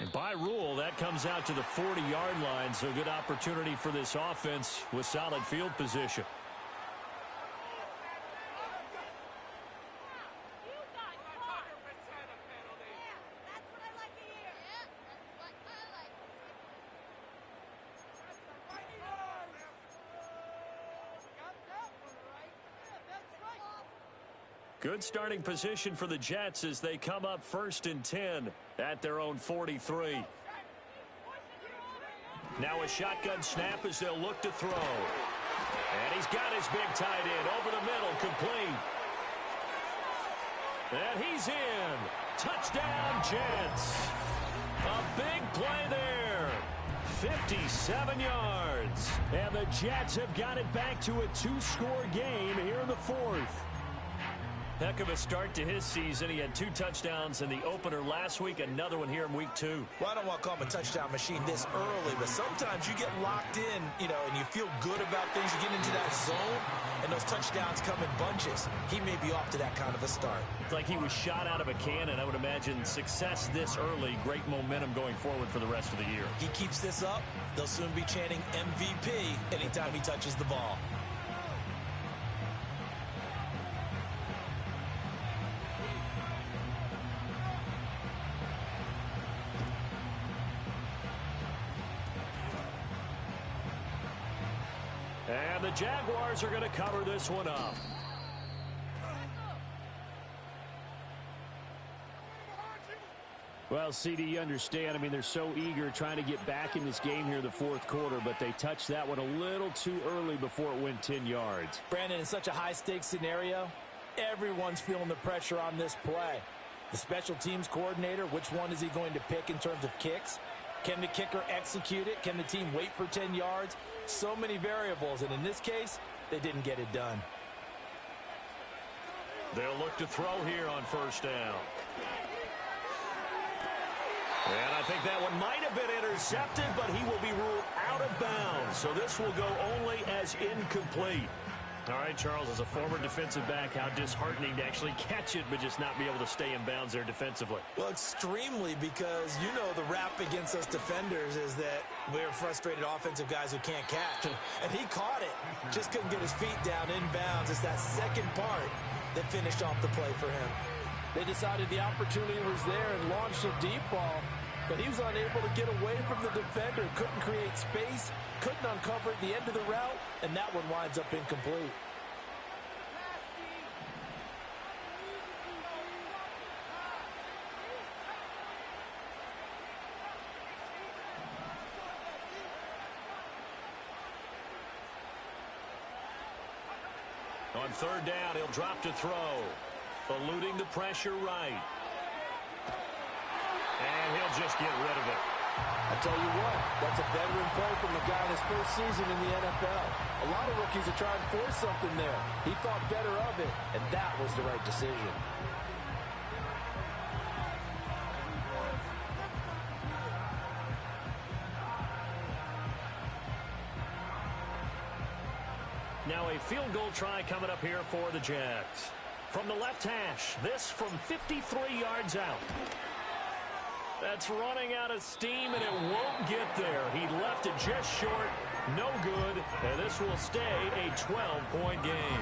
[SPEAKER 5] And by rule, that comes out to the 40-yard line, so good opportunity for this offense with solid field position. Good starting position for the Jets as they come up 1st and 10 at their own 43. Now a shotgun snap as they'll look to throw. And he's got his big tight end over the middle, complete. And he's in. Touchdown, Jets. A big play there. 57 yards. And the Jets have got it back to a 2-score game here in the 4th. Heck of a start to his season. He had 2 touchdowns in the opener last week, another one here in week 2.
[SPEAKER 4] Well, I don't want to call him a touchdown machine this early, but sometimes you get locked in, and you feel good about things. You get into that zone, and those touchdowns come in bunches. He may be off to that kind of a start.
[SPEAKER 5] It's like he was shot out of a cannon. I would imagine success this early, great momentum going forward for the rest of the year.
[SPEAKER 4] He keeps this up, they'll soon be chanting MVP anytime he touches the ball.
[SPEAKER 5] And the Jaguars are going to cover this one up. Well, CD, you understand. I mean, they're so eager trying to get back in this game here in the 4th quarter, but they touched that one a little too early before it went 10 yards.
[SPEAKER 4] Brandon, in such a high-stakes scenario, everyone's feeling the pressure on this play. The special teams coordinator, which one is he going to pick in terms of kicks? Can the kicker execute it? Can the team wait for 10 yards? So many variables, and in this case, they didn't get it done.
[SPEAKER 5] They'll look to throw here on 1st down. And I think that one might have been intercepted, but he will be ruled out of bounds. So this will go only as incomplete. All right, Charles, as a former defensive back, how disheartening to actually catch it, but just not be able to stay in bounds there defensively.
[SPEAKER 4] Well, extremely, because the rap against us defenders is that we're frustrated offensive guys who can't catch. And he caught it. Just couldn't get his feet down in bounds. It's that second part that finished off the play for him.
[SPEAKER 7] They decided the opportunity was there and launched a deep ball.
[SPEAKER 4] but he was unable to get away from the defender. Couldn't create space, couldn't uncover at the end of the route, and that one winds up incomplete.
[SPEAKER 5] On third down, he'll drop to throw. Eluding the pressure right. And he'll just get rid of it.
[SPEAKER 4] I tell you what, that's a veteran play from a guy in his first season in the NFL. A lot of rookies are trying to force something there. He thought better of it, and that was the right decision.
[SPEAKER 5] Now a field goal try coming up here for the Jags. From the left hash, this from 53 yards out. That's running out of steam, and it won't get there. He left it just short, no good, and this will stay a 12-point game.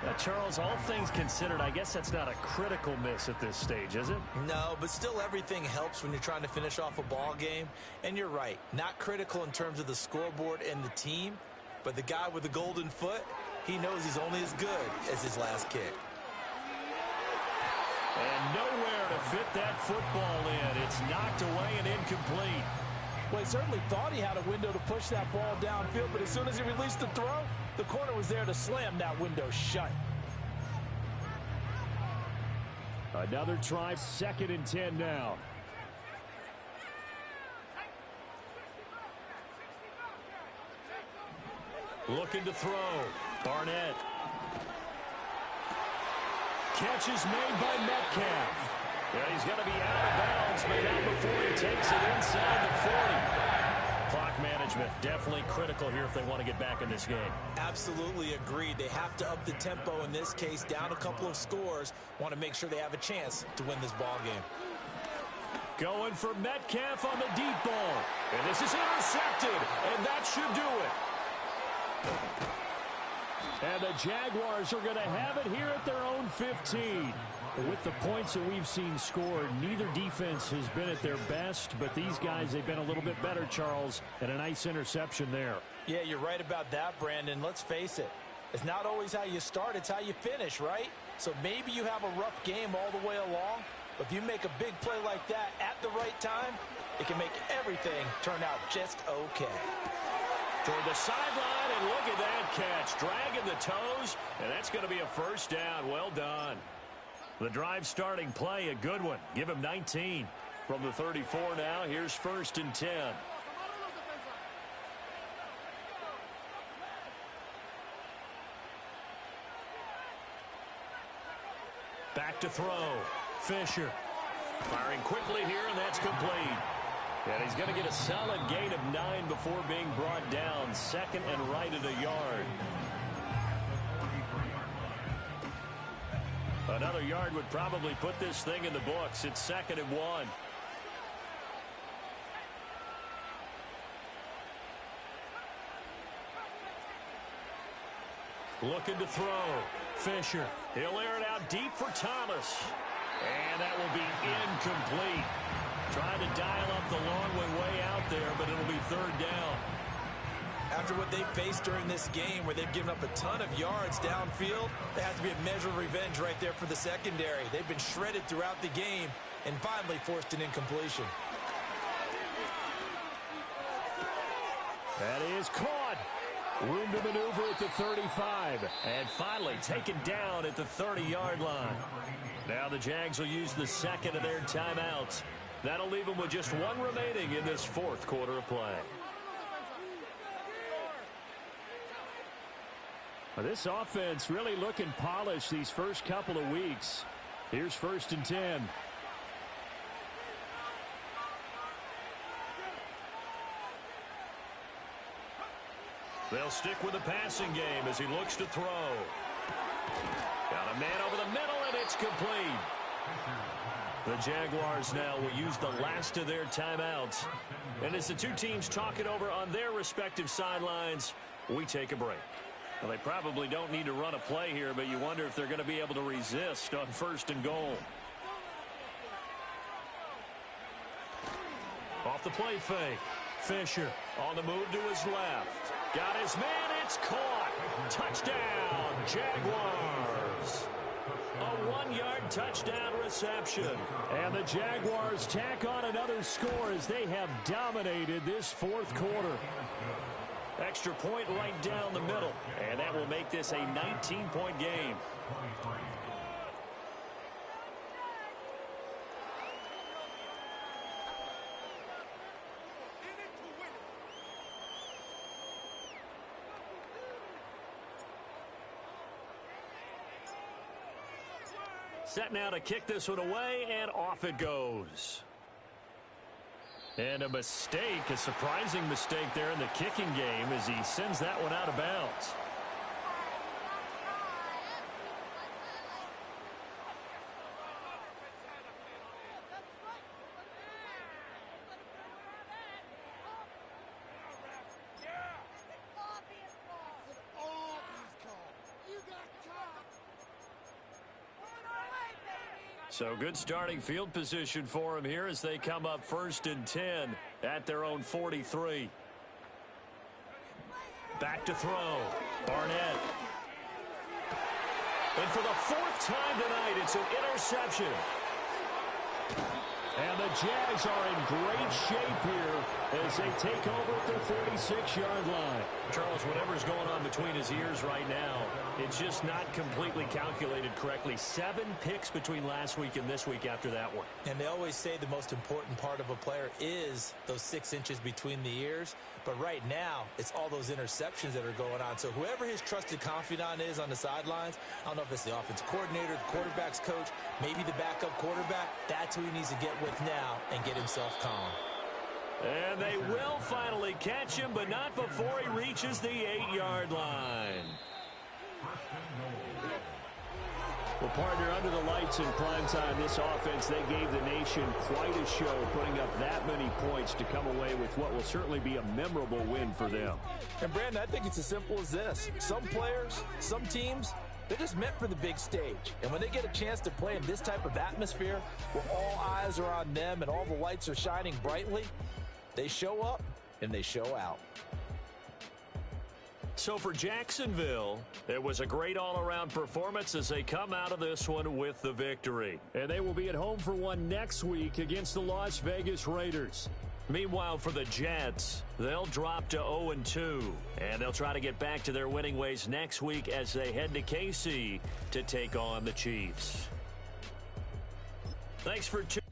[SPEAKER 5] Now, Charles, all things considered, I guess that's not a critical miss at this stage, is it?
[SPEAKER 4] No, but still everything helps when you're trying to finish off a ball game. And you're right, not critical in terms of the scoreboard and the team, but the guy with the golden foot, he knows he's only as good as his last kick.
[SPEAKER 5] And nowhere to fit that football in. It's knocked away and incomplete.
[SPEAKER 4] Well, he certainly thought he had a window to push that ball downfield, but as soon as he released the throw, the corner was there to slam that window shut.
[SPEAKER 3] Another try, 2nd and 10 now.
[SPEAKER 5] Looking to throw. Barnett. Catch is made by Metcalf. Yeah, he's going to be out of bounds, but not before he takes it inside the 40. Clock management definitely critical here if they want to get back in this game.
[SPEAKER 4] Absolutely agreed. They have to up the tempo in this case, down a couple of scores. Want to make sure they have a chance to win this ball game.
[SPEAKER 5] Going for Metcalf on the deep ball. And this is intercepted, and that should do it.
[SPEAKER 3] And the Jaguars are going to have it here at their own 15. With the points that we've seen scored, neither defense has been at their best, but these guys, they've been a little bit better, Charles, and a nice interception there.
[SPEAKER 4] Yeah, you're right about that, Brandon. Let's face it. It's not always how you start, it's how you finish, right? So maybe you have a rough game all the way along, but if you make a big play like that at the right time, it can make everything turn out just okay.
[SPEAKER 5] Toward the sideline, and look at that catch. Dragging the toes, and that's going to be a first down. Well done. The drive starting play, a good one. Give him 19. From the 34 now, here's 1st and 10. Back to throw. Fisher. Firing quickly here, and that's complete. And he's going to get a solid gain of 9 before being brought down. 2nd and right at a yard. Another yard would probably put this thing in the books. It's 2nd and 1. Looking to throw. Fisher. He'll air it out deep for Thomas. And that will be incomplete. Trying to dial up the long way out there, but it'll be 3rd down.
[SPEAKER 4] After what they faced during this game where they've given up a ton of yards downfield, there has to be a measure of revenge right there for the secondary. They've been shredded throughout the game and finally forced an incompletion.
[SPEAKER 3] That is caught. Room to maneuver at the 35.
[SPEAKER 5] And finally taken down at the 30-yard line. Now the Jags will use the 2nd of their timeouts. That'll leave them with just 1 remaining in this 4th quarter of play.
[SPEAKER 3] This offense really looking polished these first couple of weeks. Here's 1st and 10.
[SPEAKER 5] They'll stick with the passing game as he looks to throw. Got a man over the middle, and it's complete. The Jaguars now will use the last of their timeouts. And as the two teams talk it over on their respective sidelines, we take a break. Well, they probably don't need to run a play here, but you wonder if they're going to be able to resist on 1st and goal. Off the play fake. Fisher on the move to his left. Got his man. It's caught. Touchdown, Jaguars. A 1-yard touchdown reception. And the Jaguars tack on another score as they have dominated this fourth quarter. Extra point right down the middle. And that will make this a 19-point game. Set now to kick this one away, and off it goes. And a mistake, a surprising mistake there in the kicking game as he sends that one out of bounds. So good starting field position for him here as they come up 1st and 10 at their own 43. Back to throw. Barnett. And for the 4th time tonight, it's an interception. And the Jags are in great shape here as they take over at their 46-yard line. Charles, whatever's going on between his ears right now, it's just not completely calculated correctly. 7 picks between last week and this week after that one.
[SPEAKER 4] And they always say the most important part of a player is those 6 inches between the ears. But right now, it's all those interceptions that are going on. So whoever his trusted confidant is on the sidelines, I don't know if it's the offensive coordinator, the quarterback's coach, maybe the backup quarterback, that's who he needs to get with now and get himself calm.
[SPEAKER 5] And they will finally catch him, but not before he reaches the 8-yard line. Well, partner, under the lights in primetime, this offense, they gave the nation quite a show, putting up that many points to come away with what will certainly be a memorable win for them.
[SPEAKER 4] And, Brandon, I think it's as simple as this. Some players, some teams, they're just meant for the big stage. And when they get a chance to play in this type of atmosphere where all eyes are on them and all the lights are shining brightly, they show up and they show out.
[SPEAKER 5] So for Jacksonville, it was a great all-around performance as they come out of this one with the victory.
[SPEAKER 3] And they will be at home for one next week against the Las Vegas Raiders.
[SPEAKER 5] Meanwhile, for the Jets, they'll drop to 0-2, and they'll try to get back to their winning ways next week as they head to KC to take on the Chiefs. Thanks for tuning.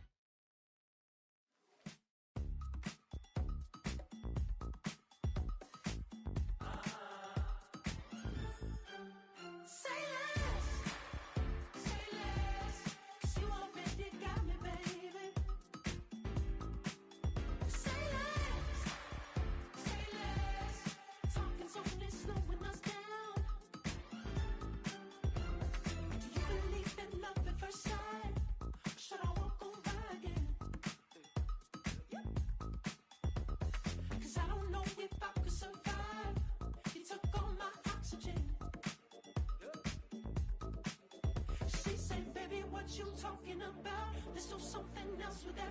[SPEAKER 2] You talking about? Let's do something else with that.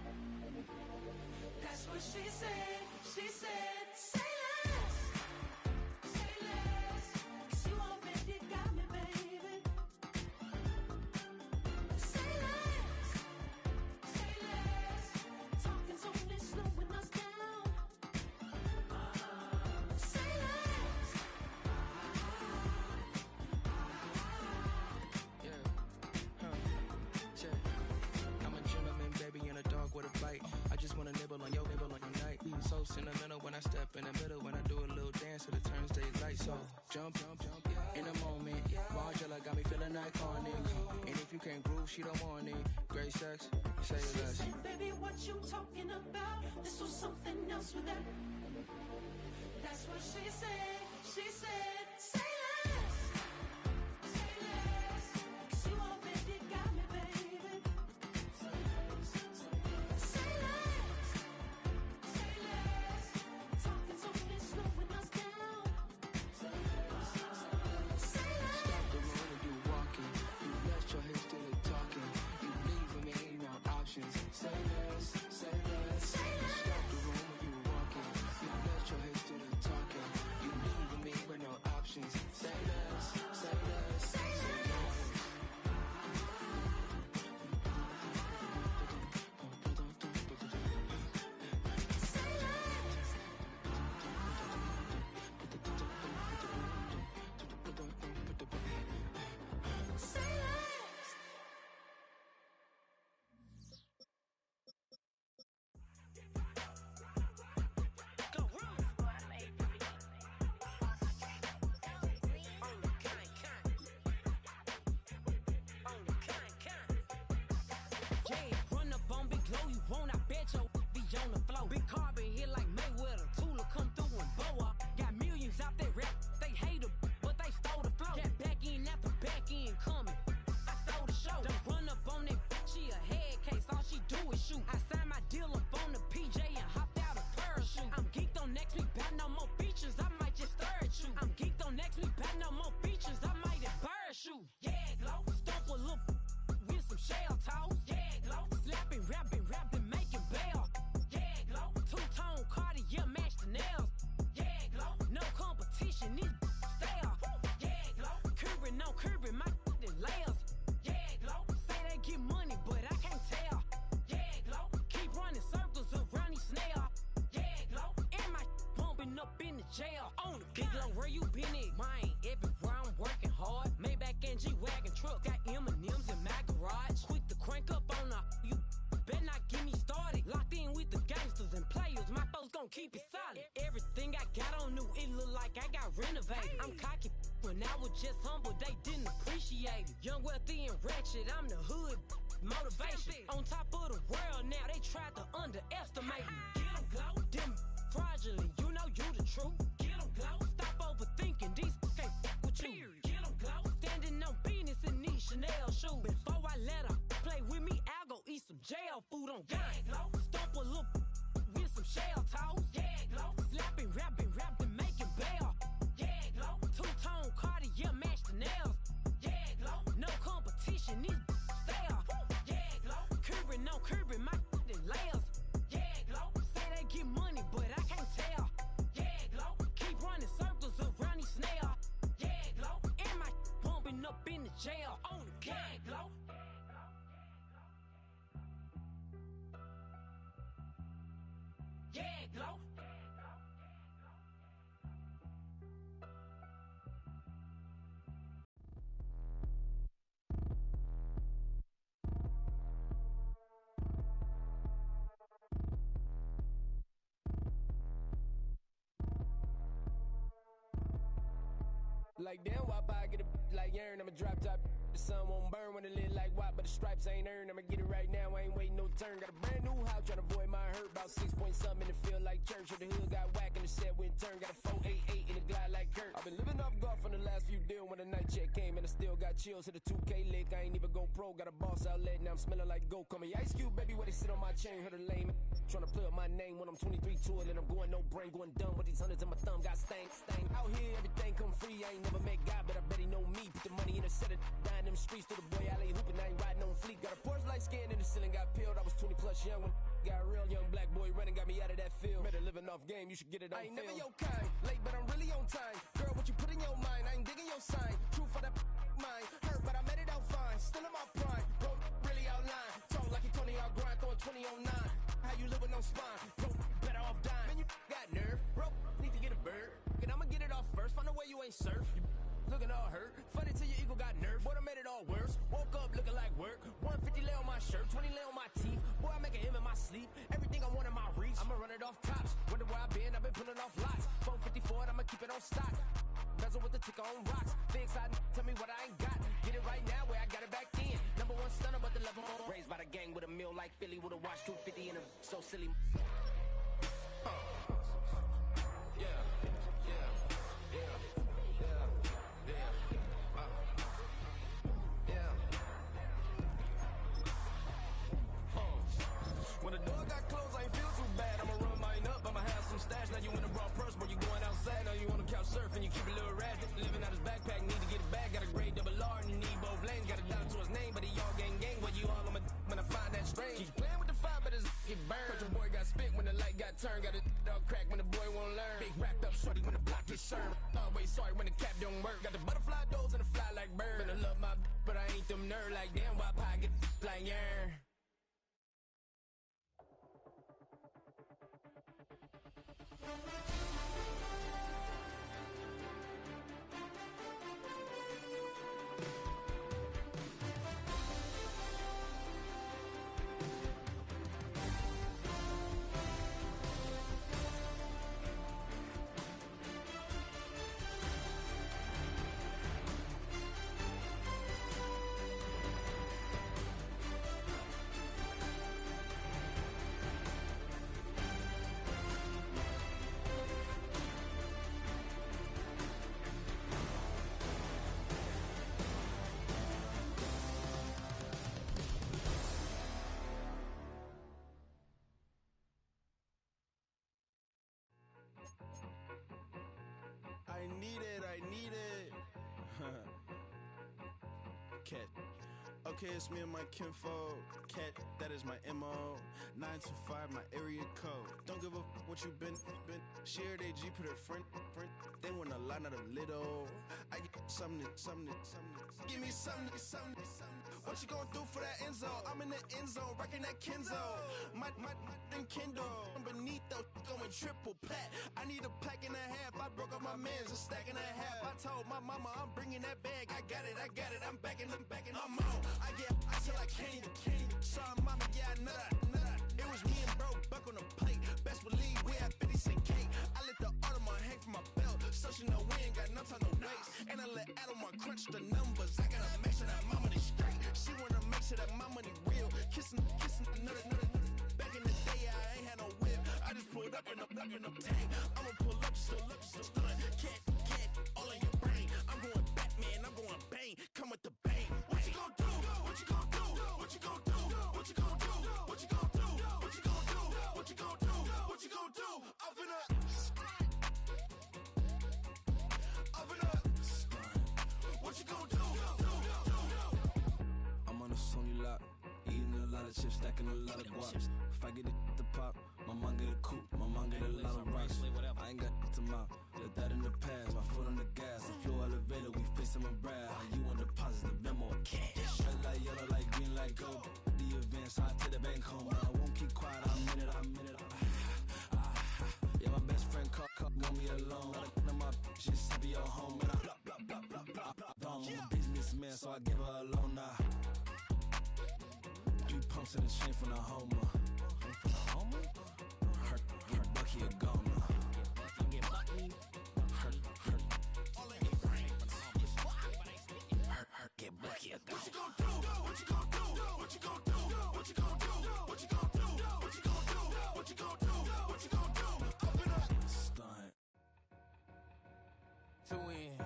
[SPEAKER 2] That's what she said. She said, say less. Say less. 'Cause you already got me, baby. Say less. Say less. Talking's only slowing us down. Say less.
[SPEAKER 1] I'm a gentleman, baby, and a dog with a bite. I just wanna nibble on your night. So sentimental when I step in the middle. When I do a little dance, till it turns daylight. So jump, in a moment. Margella got me feeling iconic. And if you can't groove, she don't want it. Great sex, say less.
[SPEAKER 2] Baby, what you talking about? Let's do something else with that. That's what she said. She said, say less. Say less. 'Cause you already got me, baby. Say less. Say less. Talking's only slowing us down. Say less. Say less.
[SPEAKER 1] Stop the road and you walking. You left your head still talking. You leaving me no options. Say less, say less.
[SPEAKER 2] Say less.
[SPEAKER 1] Stop the road
[SPEAKER 7] Yeah, run up on Big Glow, you won't, I bet your be on the floor. Big Carbon hit like Mayweather, Tula come through and bow up. Got millions out there rap, they hate her, but they stole the flow. Got back in after back in coming, I stole the show. Don't run up on that, she a head case, all she do is shoot. I signed my deal up on the PJ and hopped out a parachute. I'm geeked on next week, back no more features, I might just stare at you. I'm geeked on next week, back no more features, I might embarrass you. Yeah, Glow, stomp a little with some shell toes. Yeah, Glow, slapping, rapping, making bail. Yeah, Glow, two-tone Cartier match the nails. Yeah, Glow, no competition, these stale. Yeah, Glow, curving, no curving, my layers. Yeah, Glow, say they get money, but I can't tell. Yeah, Glow, keep running circles around these snails. Yeah, Glow, and my bumping up in the jail. On the Big Glow, where you been at? Mine, everywhere I'm working hard. Maybach and G-Wagon truck, got M&M's in my garage. Quick to crank up on her, you better not get me started. Locked in with the gangsters and players, my folks gon' keep it solid. Everything I got on new, it look like I got renovated. I'm cocky when I was just humble, they didn't appreciate it. Young, wealthy, and ratchet, I'm the hood motivation. On top of the world now, they tried to underestimate me. Get 'em, Glow, them fraudulent, you know you the truth. Get 'em, Glow, stop overthinking, these can't with you. Get 'em, Glow, standing on business in these Chanel shoes. Before I let her play with me, I'll go eat some jail food on God. Yeah, Glow, stomp a little with some shell toes. Yeah, Glow, slapping, rapping, making bail. Yeah, Glow, two-tone Cartier match the nails. Yeah, Glow, no competition, these stale. Yeah, Glow, curving, no curving, my layers. Yeah, Glow, say they get money, but I can't tell. Yeah, Glow, keep running circles around these snails. Yeah, Glow, and my bumping up in the jail. On the yeah, Glow. Yeah, Glow.
[SPEAKER 8] Like damn, why I get a like urn? I'ma drop top. The sun won't burn when it lit like what, but the stripes ain't earned. I'ma get it right now, I ain't waiting no turn. Got a brand new house, tryna avoid my hurt. About 6 point something in the field like church. Or the hood got whack and the set went turn. Got a 488 in the glide like Kurt. I've been living off golf on the last few deals. When the night check came and I still got chills. Hit a 2K lick, I ain't even go pro. Got a boss outlet, now I'm smelling like gold. Call me Ice Cube, baby, where they sit on my chain. Heard a lame tryna play up my name when I'm 23 to it. And I'm going no brain, going dumb with these hundreds in my thumb. Got stank. Out here, everything come free. I ain't never met God, but I bet he know me. Put the money in a set of down them streets to the boy alley hooping. I ain't riding on fleek. Got a Porsche light scan in the ceiling, got peeled. I was 20 plus young when got real. Young black boy running, got me out of that field. Better living off game, you should get it on. I ain't never your kind, late but I'm really on time. Girl, what you put in your mind, I ain't digging your sign. True for that mine, hurt but I made it out fine. Still in my prime, bro, really outline. Talk like you Tony out grind, throwing 20 on 9. How you live with no spine, bro, better off dying. Man, you got nerve, bro, need to get a bird. And I'ma get it off first, find a way you ain't surf. You looking all hurt, funny till your ego got nerve. Boy, I made it all worse, woke up looking like work. 150 lay on my shirt, 20 lay on my teeth. Boy, I make a M in my sleep, everything I want in my reach. I'ma run it off tops, wonder where I've been pulling off lots. 454, I'ma keep it on stock. Bezel with the ticker on rocks. Big side, tell me what I ain't got. Get it right now where I got it back then. Number one stunner, but the level more. Raised by the gang with a meal like Philly with a watch 250 in a so silly. When the door got closed, I ain't feel too bad. I'ma run mine up, I'ma have some stash. Now you in a raw purse, but you going outside. Now you on the couch surfing, you keep a little rat. Living out his backpack, need to get it back. Got a grade double R and you need both lanes. Got a dollar to his name, but he all gang. Well, you all on my when I find that strange. Keep playing with the fire, but his get burned. But your boy got spit when the light got turned. Got a dog crack when the boy won't learn. Big wrapped up shorty when the block gets served. Always sorry when the cap don't work. Got the butterfly doors and the fly like bird. And I love my but I ain't them nerd like damn. Why pie get like yarn?
[SPEAKER 9] cat. Okay, it's me and my kinfolk. Cat, that is my MO. 925, my area code. Don't give a what you been. Shared AG, put her friend. They want a lot, not a little. I get something. Give me something. What you gonna do for that end zone? I'm in the end zone, rocking that Kenzo. My Kindle. I'm beneath though, going triple plat. I need a pack and a half. I broke up my mans, a stack and a half. I told my mama I'm bringing that bag. I got it. I'm backing. I'm on. I till I can't. Saw mama, yeah, I nut. It was me and bro, buck on the plate. Best believe we had 50 cent cake. I let the Audemars hang from my belt. So she know we ain't got no time to waste. And I let Audemars crunch the numbers. I gotta make sure that my money straight. She wanna make sure that my money real. Kissing another. Back in the day, I ain't had no whip. I just pulled up in the tank. I'ma pull up, just stun. Cat, all in your brain. I'm going Batman, I'm going bang. Come with the bang. What you gon' do? What you gon' do? What you gon' do? What you gon' do? What you gon' do? What you gon' do? What you gon' do? What you gon' do? Up in up. What you gon' do?
[SPEAKER 10] I'm on a Sony lot, eating a lot of chips, stacking a lot of guap. If I get it to pop, my mom get a coupe, my mom get a lot of rice. I ain't got to mouth, let that in the past. My foot on the gas, the floor elevator, we facing my brad. You want deposit the memo, cash. Red light, yellow light, green light, gold. The event, so I take the bank home. But I won't keep quiet, I'm in it. Yeah, my best friend caught got me alone. Now my just be your home, and I I'm a businessman, so I give her a loan now. 3 pumps in the chain from the Homer. Her Bucky a goner. Her get Bucky a goner. What you gon' do? What you gon' do? What you gon' do? What you gon' do? What you gon' do? What you gon' do? What you gon' do? What you gon' do? Up and up. Stunt.
[SPEAKER 8] 2 in,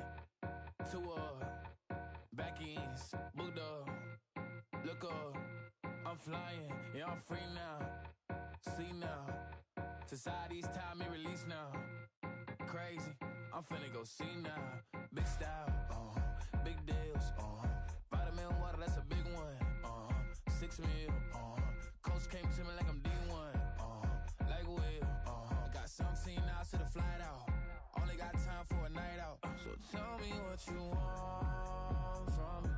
[SPEAKER 8] 2 up, back ends, booked up, look up, I'm flying, yeah, I'm free now, see now, society's time me release now, crazy, I'm finna go see now, big style, big deals, vitamin water, that's a big one, 6 mil, coach came to me like I'm D1, like Will, got 17 hours to the flight out. Only got time for a night out. So tell me what you want from me.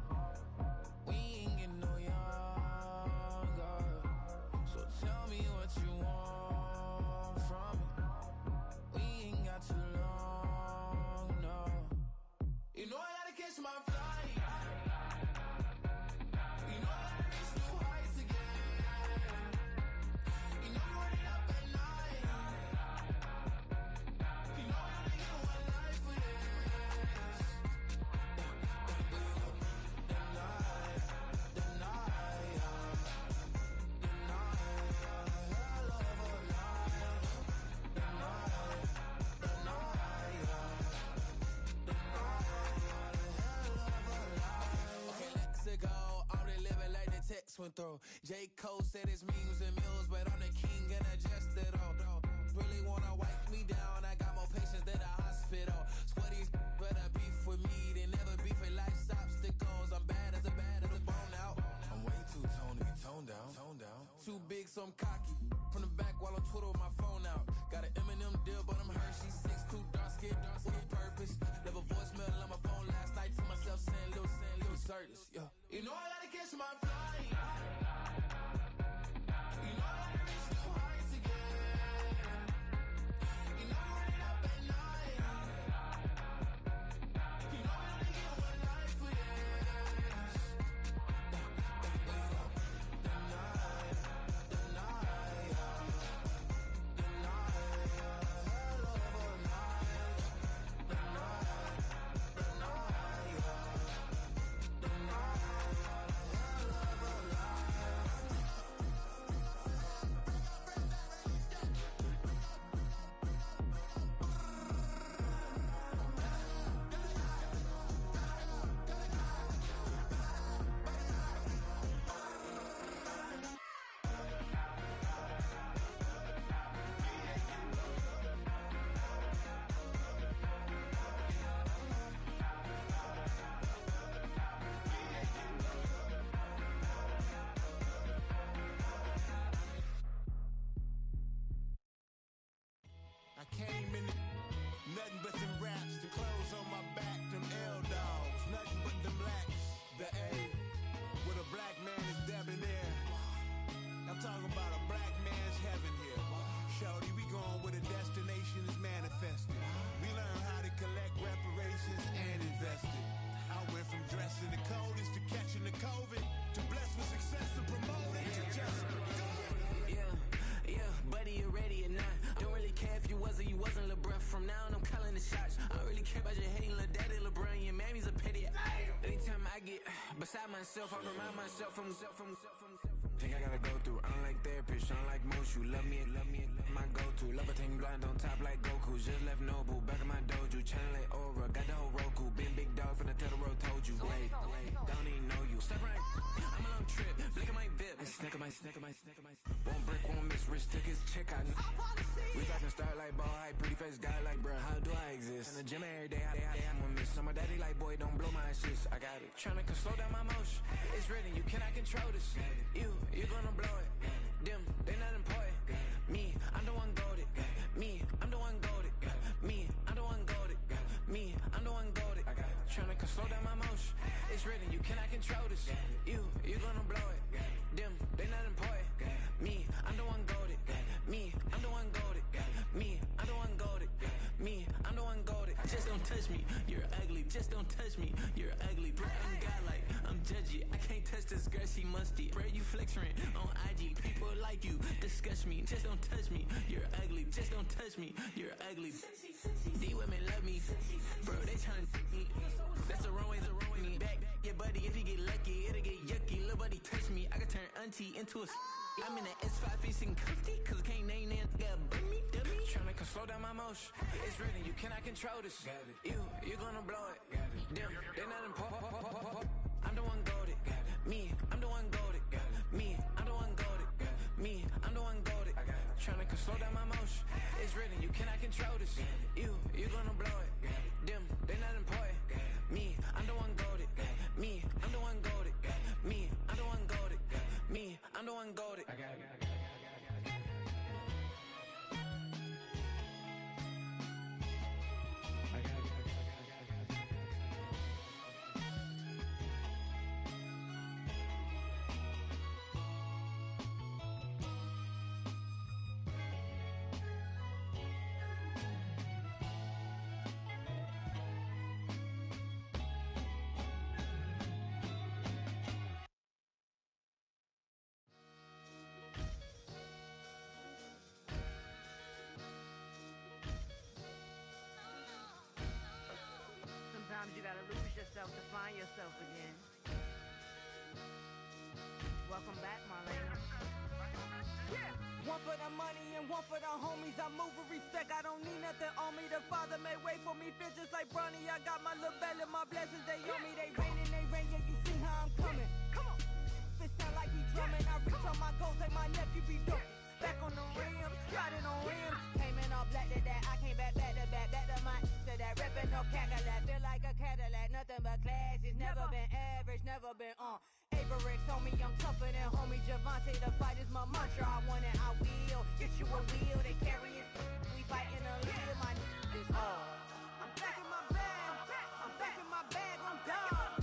[SPEAKER 8] We ain't getting no younger. So tell me what you want from me. We ain't got too long, no. You know I gotta catch my flight. You know I gotta reach new heights again. You know you're running up at night. You know I gotta get one life for this. Went through. J. Cole said it's memes and mills, but I'm the king and I just it all. Really wanna wipe me down, I got more patience than a hospital. Sweaty better beef with me than never beef with life's obstacles. I'm bad as a bone out. I'm way too toned to be toned down. Too big, so I'm cocky. From the back while on Twitter with my phone out. Got an Eminem deal, but I'm Hershey 6'2", dark skin with purpose. Left a voicemail on my phone last night to myself saying Lil Curtis, yeah. You know I gotta catch my flight. You know I gotta reach new heights again. You know I'm running up at night. You know I only get one life for this.
[SPEAKER 11] came in nothing but them raps, the clothes on my back, them L-dogs, nothing but them blacks. The A, with a black man is debonair. I'm talking about a black man's heaven here. Shorty, we going where the destination is manifested. We learn how to collect reparations and invest it. I went from dressing the coldest to catching the COVID, to blessed with success and promoted to just go.
[SPEAKER 7] Yeah, buddy, you ready or not? Don't really care if you was or you wasn't, lil' bruh. From now on, I'm calling the shots. I don't really care about your hating, lil' daddy, LeBron. Your mammy's a pity. Anytime I get beside myself, I remind myself from. Think I gotta go through. I don't like therapists, I don't like most. You love me, my go-to. Love a thing blind on top like Goku. Just left Noble, back in my dojo. Channel like Aura, got the whole Roku. Been big dog from the Tellero, told you. Wait, don't even know you. Step right, I'm a long trip. Blick at my VIP, and snack at my. Won't break, won't miss. Rich took his check out. We talking start like ball hype, pretty face guy like bruh. How do I exist? In the gym every day, I'm gonna miss. So my daddy like boy, don't blow my assist. I got it. Tryna slow down my motion. It's written, you cannot control this. You gonna blow it. Them, they not important. Me, I'm the one goated. Me, I'm the one goated. Me, I'm the one goated. Me, I'm the one goated. Tryna slow down my motion. It's written, you cannot control this. You gonna blow it. Them, they not important. Me, I'm the one goated. Me, I'm the one goated. Me, I'm the one goated. Me, I'm the one goated. Just don't touch me, you're ugly. Just don't touch me, you're ugly. Bro, I'm godlike, I'm judgy. I can't touch this girl, she musty. Bro, you flexing on IG. People like you disgust me. Just don't touch me, you're ugly. Just don't touch me, you're ugly. These women love me, bro. They tryna me. That's the wrong way, me. Back your buddy, if you get lucky, it'll get yucky. Little buddy touch me, I can turn auntie into a. I'm in the S5 facing comfy, cause I can't name that nigga but me, dummy. Tryna slow down my motion. It's written, you cannot control this. You gonna blow it. Them, they not important. I'm the one goated. Me, I'm the one goated. Me, I'm the one goated. Me, I'm the one goated. Tryna slow down my motion. It's written, you cannot control this. You gonna blow it. Them, they not important. Me, I'm the one goated. Me, I'm the one goated. Me, I'm the one goated. Me, I'm the one goated.
[SPEAKER 12] Sometimes you gotta lose yourself to find yourself again. Welcome back, Marlena.
[SPEAKER 8] Yeah. One for the money and one for the homies. I move with respect, I don't need nothing on me. The Father may wait for me, feel just like Bronny. I got my little belly, my blessings, they on me. They rain, yeah, you see how I'm coming. Come on. If it sound like we drumming, I reach on my goals, like my nephew be dope. Back on the rims, riding on rims. Came in all black to that, I came back to my to that ripping off Cadillac. Feel like a Cadillac, nothing but class. It's never been average, never been on. Averix on me, I'm tougher than homie Javante. The fight is my mantra, I want it, I will. Get you a wheel, they carry it. We fighting a little, my is all. I'm back in my bag, I'm back in my bag, I'm done.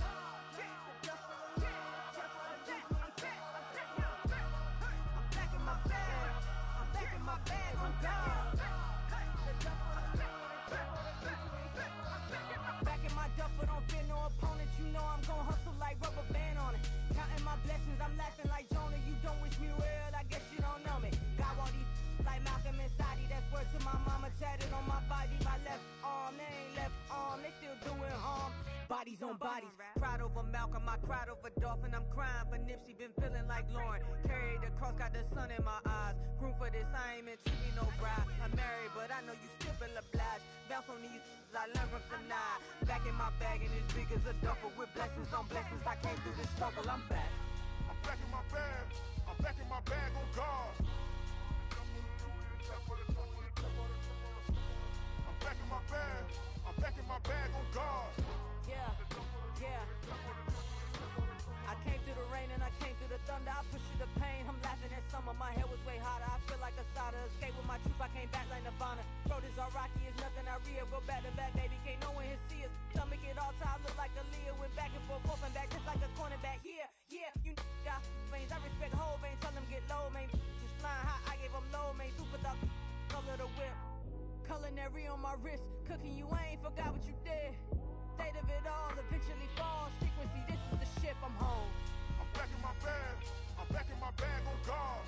[SPEAKER 8] Back in my duffel, don't fear no opponent. You know I'm gon' hustle like rubber band on it. Counting my blessings, I'm laughing like Jonah. You don't wish me well, I guess you don't know me. Got all these like Malcolm and Sadie. That's word to my mama, tatted on my body. My left arm, they ain't left arm, they still doing harm. Bodies on bodies, cried over Malcolm, I cried over Dolphin. I'm crying for Nipsey, been feeling like Lauren. Carried the cross, got the sun in my eyes. Grew for this, I ain't meant to be no bride. I'm married, but I know you still feel obliged. Bounce on these, I learned from Sanaa. Back in my bag and it's big as a duffel. With blessings on blessings, I came through this struggle, I'm back.
[SPEAKER 11] I'm back in my bag, I'm back in my bag on guard. I'm back in my bag, I'm back in my bag on guard.
[SPEAKER 8] Yeah. I came through the rain and I came through the thunder. I pushed through the pain, I'm laughing at summer. My hair was way hotter, I feel like a solder. Escape with my truth, I came back like Nirvana. Throat is all
[SPEAKER 7] soul made food for the color the whip. Culinary on my wrist, cooking you, I ain't forgot what you did. State of it all, eventually falls. Frequency, this is the ship, I'm home.
[SPEAKER 13] I'm back in my bag, I'm back in my bag on guard.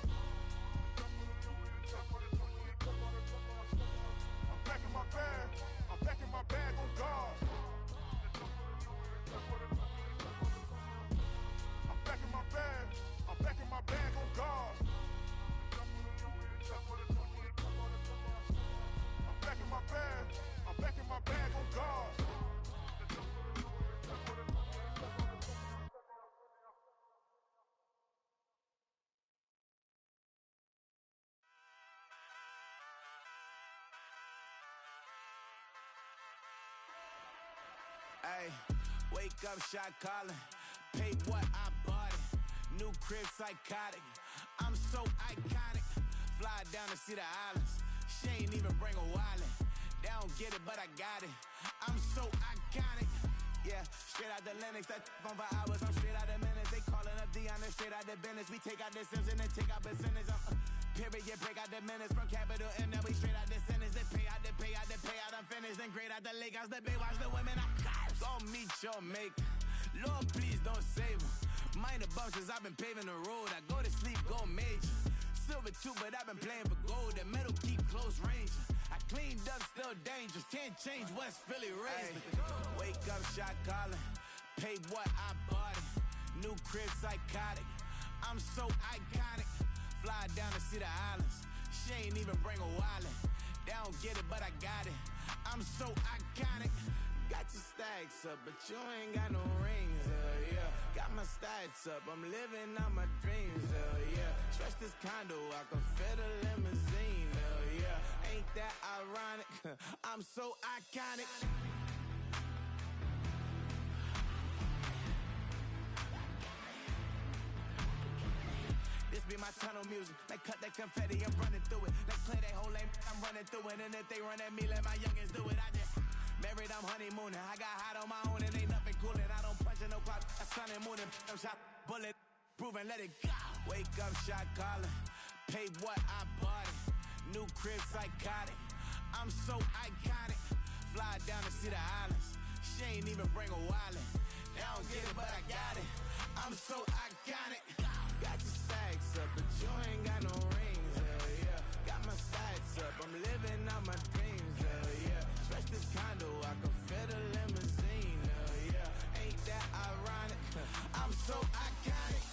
[SPEAKER 13] I'm back in my bag, I'm back in my bag on guard. I'm back in my bag, I'm back in my bag on guard. I'm back in my bag, I'm back in my bag on guard.
[SPEAKER 14] Ay, wake up, shot calling. Paid what I bought it. New crib, psychotic. I'm so iconic. Fly down to see the islands. She ain't even bring a wallet. They don't get it, but I got it. I'm so iconic. Yeah, straight out the Lennox. That phone for hours. I'm straight out the minutes. They calling up Dion, straight out the business. We take out the Sims and then take out percentage. Period, break out the minutes from capital M. Now we straight out the sentence. They pay out the payout. I'm finished. Then grade out the Lakers. The Bay watch the women. I gon' meet your mate. Lord, please don't save them. Minor bumps as I've been paving the road. I go to sleep, go major. Silver too, but I've been playing for gold. The metal keep close range. I cleaned up, still dangerous. Can't change West Philly raised. Wake up, shot calling. Paid what I bought it. New crib, psychotic. I'm so iconic. Fly down to see the islands. She ain't even bring a wallet. They don't get it, but I got it. I'm so iconic. Got your stacks up, but you ain't got no rings, yeah. Got my stats up, I'm living out my dreams, yeah. Stretch this condo, I can fit a limousine, yeah. Ain't that ironic? I'm so iconic. This be my tunnel music. They cut that confetti, I'm running through it. They clear that whole lane, I'm running through it. And if they run at me, let my youngins do it. I just married, I'm honeymooning. I got hot on my own and ain't nothing coolin'. I don't punch in no clock, I sun and moonin'. I'm shot, bullet, proven, let it go. Wake up, shot calling. Pay what I bought it. New crib, psychotic. I'm so iconic. Fly down to see the islands. She ain't even bring a wallet. They don't get it, but I got it. I'm so iconic. Got your stacks up, but you ain't got no rings, yeah. Got my stats up, I'm living out my dreams, yeah. Stretch this condo, I can fit a limousine, yeah. Ain't that ironic? I'm so iconic.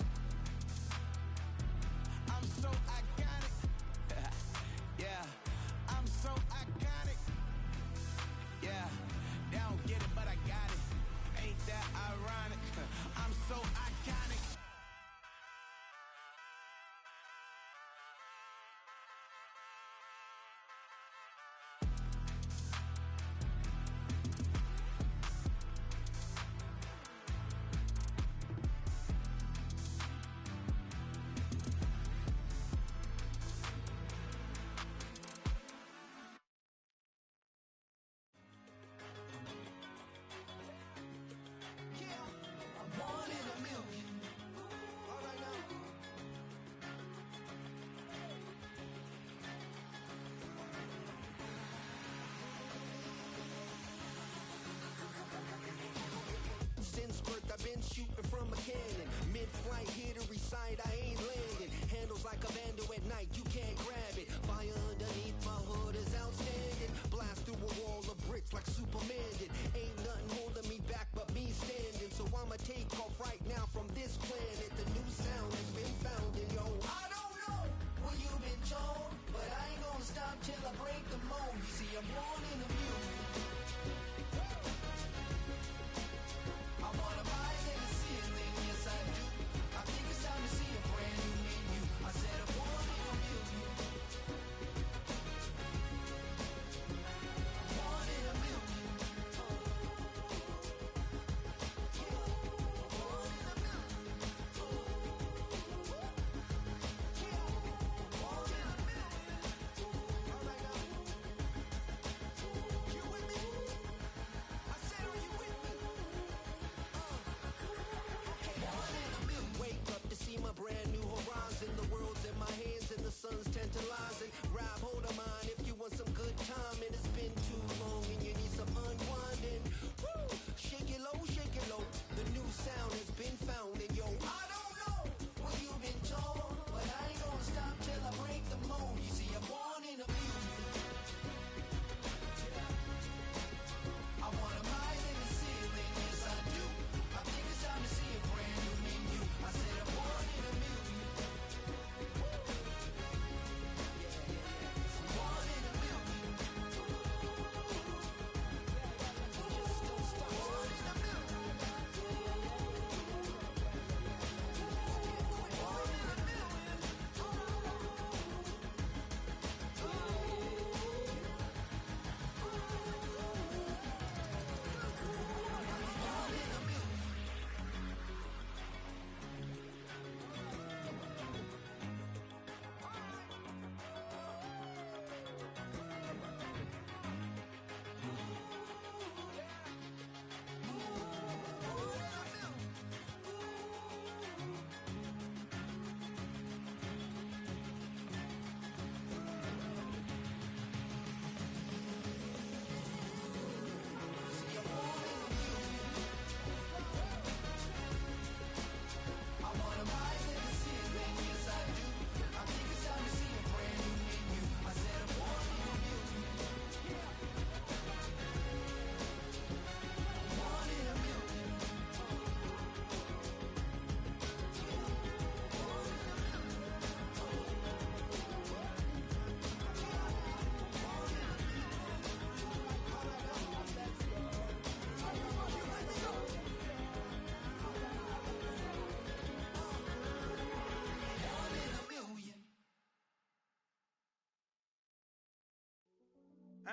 [SPEAKER 14] I'm so iconic. Yeah, I'm so iconic. Yeah, they don't get it, but I got it. Ain't that ironic? I'm so iconic.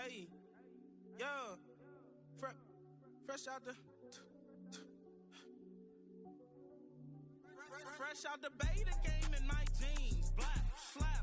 [SPEAKER 9] Hey, yo, fresh out the. Fresh out the beta game in my jeans, black, slap.